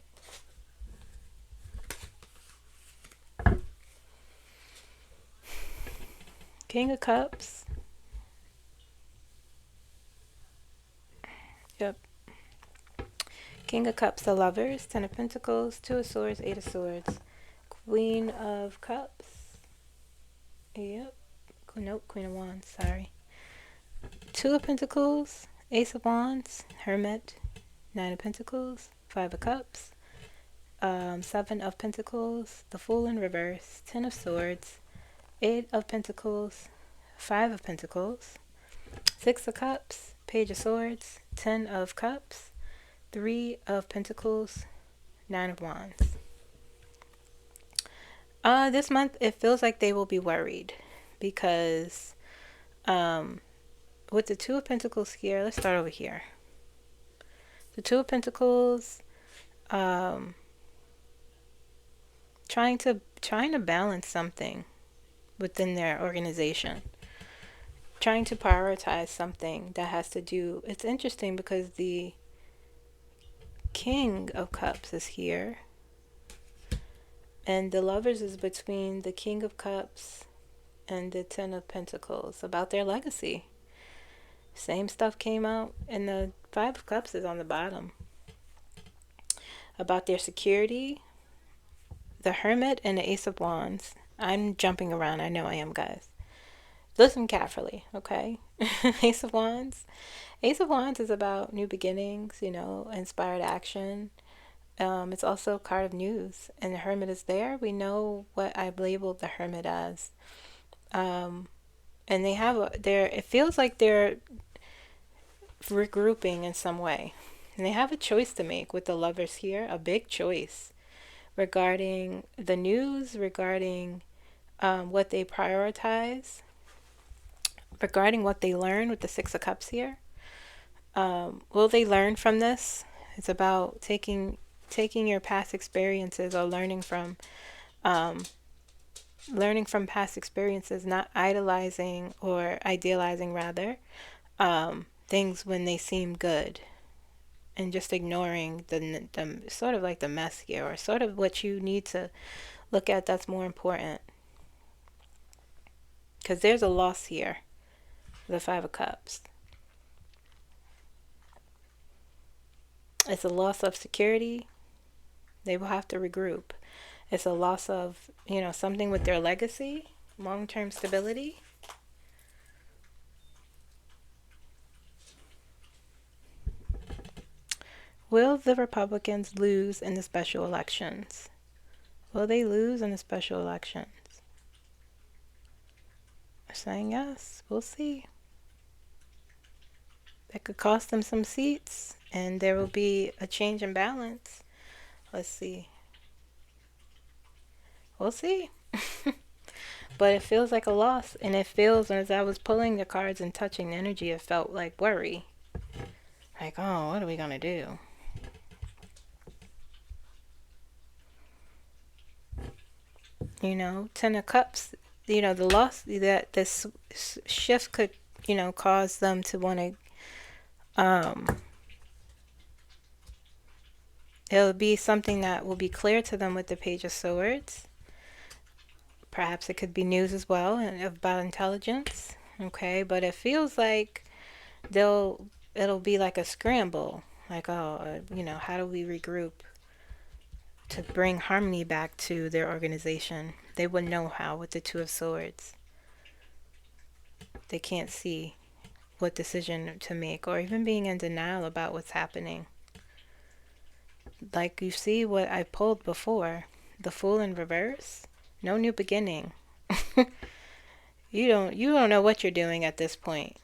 King of Cups. Yep. King of Cups, the Lovers. Ten of Pentacles. Two of Swords. Eight of Swords. Queen of Cups. Yep. Nope, Queen of Wands. Sorry. Two of Pentacles. Ace of Wands. Hermit. Nine of Pentacles. Five of Cups. Seven of Pentacles. The Fool in reverse. Ten of Swords. Eight of Pentacles. Five of Pentacles. Six of Cups. Page of Swords. Ten of Cups. Three of Pentacles. Nine of Wands. This month it feels like they will be worried because with the Two of Pentacles here, let's start over here. The Two of Pentacles, trying to balance something within their organization, trying to prioritize something that has to do. It's interesting because the King of Cups is here, and the Lovers is between the King of Cups and the Ten of Pentacles, about their legacy. Same stuff came out, and the Five of Cups is on the bottom, about their security. The Hermit and the Ace of Wands. I'm jumping around, I know I am, guys. Listen carefully, okay? Ace of Wands. Ace of Wands is about new beginnings, you know, inspired action. It's also a card of news, and the Hermit is there. We know what I've labeled the Hermit as. And they have it feels like they're regrouping in some way. And they have a choice to make with the Lovers here, a big choice regarding the news, regarding what they prioritize, regarding what they learn with the Six of Cups here. Will they learn from this? It's about taking your past experiences, or learning from past experiences, not idolizing, or idealizing rather, things when they seem good, and just ignoring the sort of like the mess here, or sort of what you need to look at that's more important. Because there's a loss here, the Five of Cups. It's a loss of security. They will have to regroup. It's a loss of, you know, something with their legacy, long-term stability. Will the Republicans lose in the special elections? Will they lose in the special elections? I'm saying yes. We'll see. It could cost them some seats, and there will be a change in balance. Let's see. We'll see. But it feels like a loss, and it feels, as I was pulling the cards and touching the energy, it felt like worry. Like, oh, what are we going to do? You know, Ten of Cups, you know, the loss, that this shift could, you know, cause them to want to, it'll be something that will be clear to them with the Page of Swords. Perhaps it could be news as well, and about intelligence. Okay, but it feels like it'll be like a scramble. Like, oh, you know, how do we regroup to bring harmony back to their organization? They wouldn't know how with the Two of Swords. They can't see what decision to make, or even being in denial about what's happening. Like, you see what I pulled before, the Fool in reverse. No new beginning. You don't know what you're doing at this point.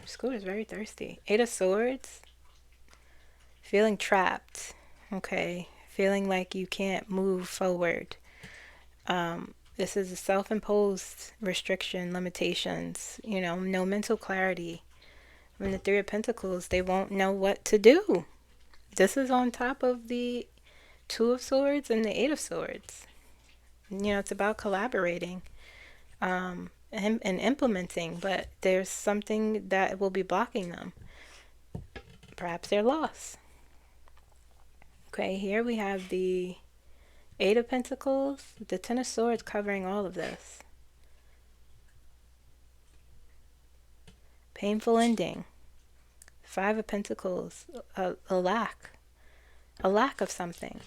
School is very thirsty. Eight of Swords. Feeling trapped. Okay. Feeling like you can't move forward. This is a self-imposed restriction, limitations. You know, no mental clarity. When the Three of Pentacles, they won't know what to do. This is on top of the Two of Swords and the Eight of Swords. You know, it's about collaborating and implementing, but there's something that will be blocking them. Perhaps they're lost. Okay, here we have the Eight of Pentacles, the Ten of Swords covering all of this. Painful ending. Five of Pentacles, a lack of something.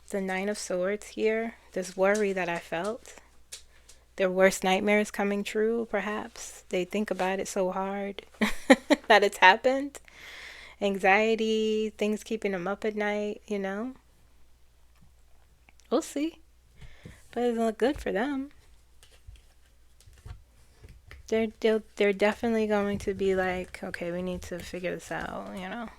The Nine of Swords here, this worry that I felt. Their worst nightmares coming true, perhaps. They think about it so hard that it's happened. Anxiety, things keeping them up at night, you know. We'll see. But it doesn't look good for them. They're definitely going to be like, okay, we need to figure this out, you know.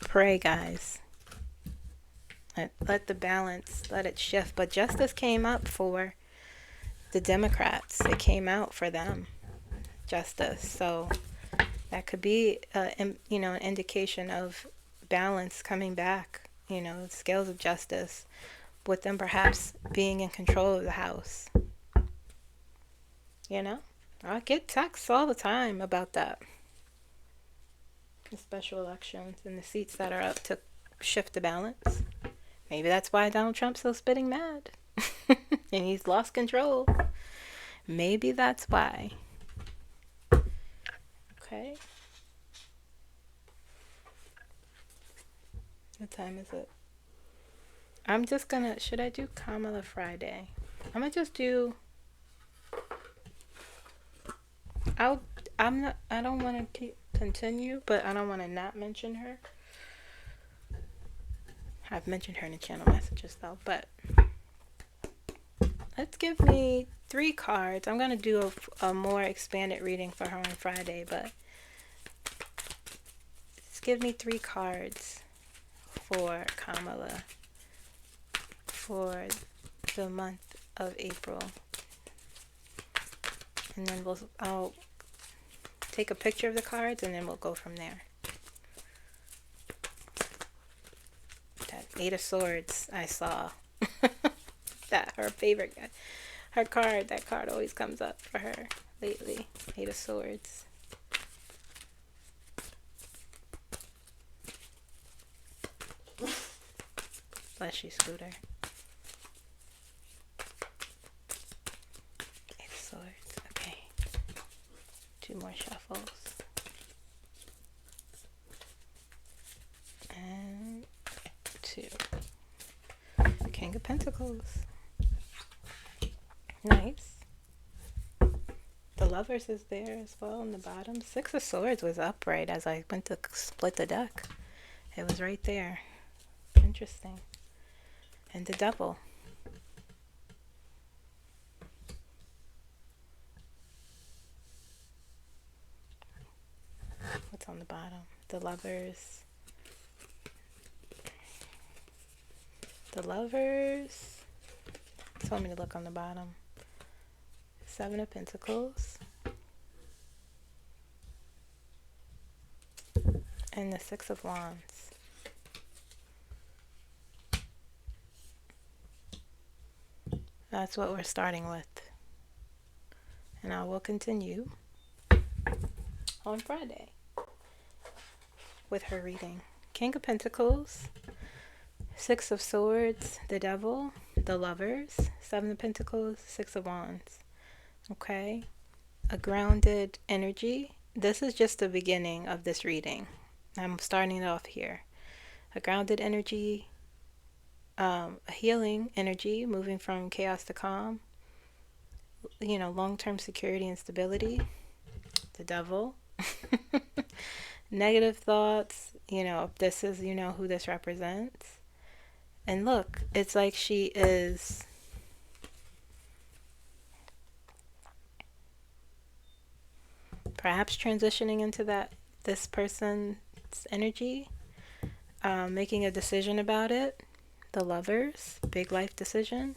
Pray, guys. Let the balance, let it shift. But justice came up for the Democrats. It came out for them. Justice. So that could be, you know, an indication of balance coming back. You know, scales of justice, with them perhaps being in control of the House. You know, I get texts all the time about that. The special elections and the seats that are up to shift the balance. Maybe that's why Donald Trump's so spitting mad. And he's lost control. Maybe that's why. Okay. What time is it? I'm just gonna, should I do Kamala Friday? I'm gonna just do, I'm not, I don't want to continue, but I don't want to not mention her. I've mentioned her in the channel messages though, but let's give me 3 cards. I'm gonna do a more expanded reading for her on Friday, but let's give me 3 cards for Kamala for the month of April, and then I'll take a picture of the cards and then we'll go from there. That 8 of Swords I saw. That her favorite, her card, that card always comes up for her lately. 8 of Swords. Bless you, Scooter. 8 of Swords. Okay. 2 more shuffles. And 2. King of Pentacles. Nice. The Lovers is there as well on the bottom. 6 of Swords was upright as I went to split the deck. It was right there. Interesting. And the Devil. What's on the bottom? The Lovers. The Lovers. Told me to look on the bottom. 7 of Pentacles. And the 6 of Wands. That's what we're starting with. And I will continue on Friday with her reading. King of Pentacles, 6 of Swords, the Devil, the Lovers, 7 of Pentacles, 6 of Wands. Okay? A grounded energy. This is just the beginning of this reading. I'm starting it off here. A grounded energy, a healing energy, moving from chaos to calm. You know, long-term security and stability. The Devil. Negative thoughts. You know, this is, you know, who this represents. And look, it's like she is perhaps transitioning into this person's energy, making a decision about it. The Lovers, big life decision,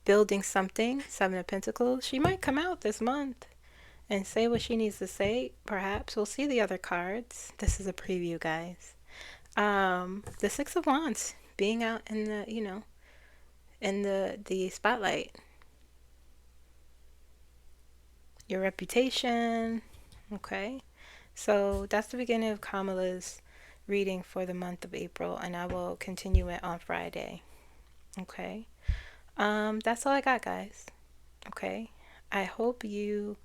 building something. 7 of Pentacles. She might come out this month and say what she needs to say. Perhaps we'll see the other cards. This is a preview, guys. The 6 of Wands, being out in the, you know, in the spotlight. Your reputation. Okay, so that's the beginning of Kamala's reading for the month of April, and I will continue it on Friday. Okay, that's all I got, guys. Okay, I hope you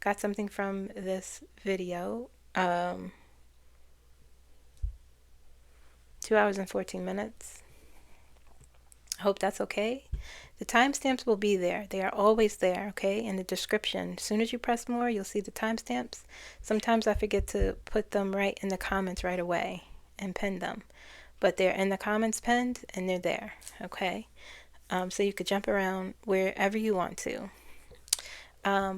got something from this video. 2 hours and 14 minutes. I hope that's okay. The timestamps will be there. They are always there, okay, in the description. As soon as you press more, you'll see the timestamps. Sometimes I forget to put them right in the comments right away and pin them. But they're in the comments pinned and they're there, okay? So you could jump around wherever you want to.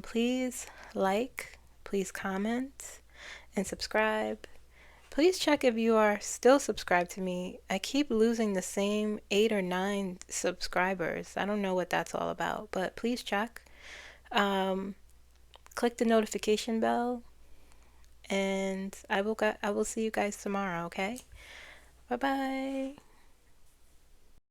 Please like, please comment, and subscribe. Please check if you are still subscribed to me. I keep losing the same 8 or 9 subscribers. I don't know what that's all about, but please check. Click the notification bell, and I will see you guys tomorrow, okay? Bye-bye.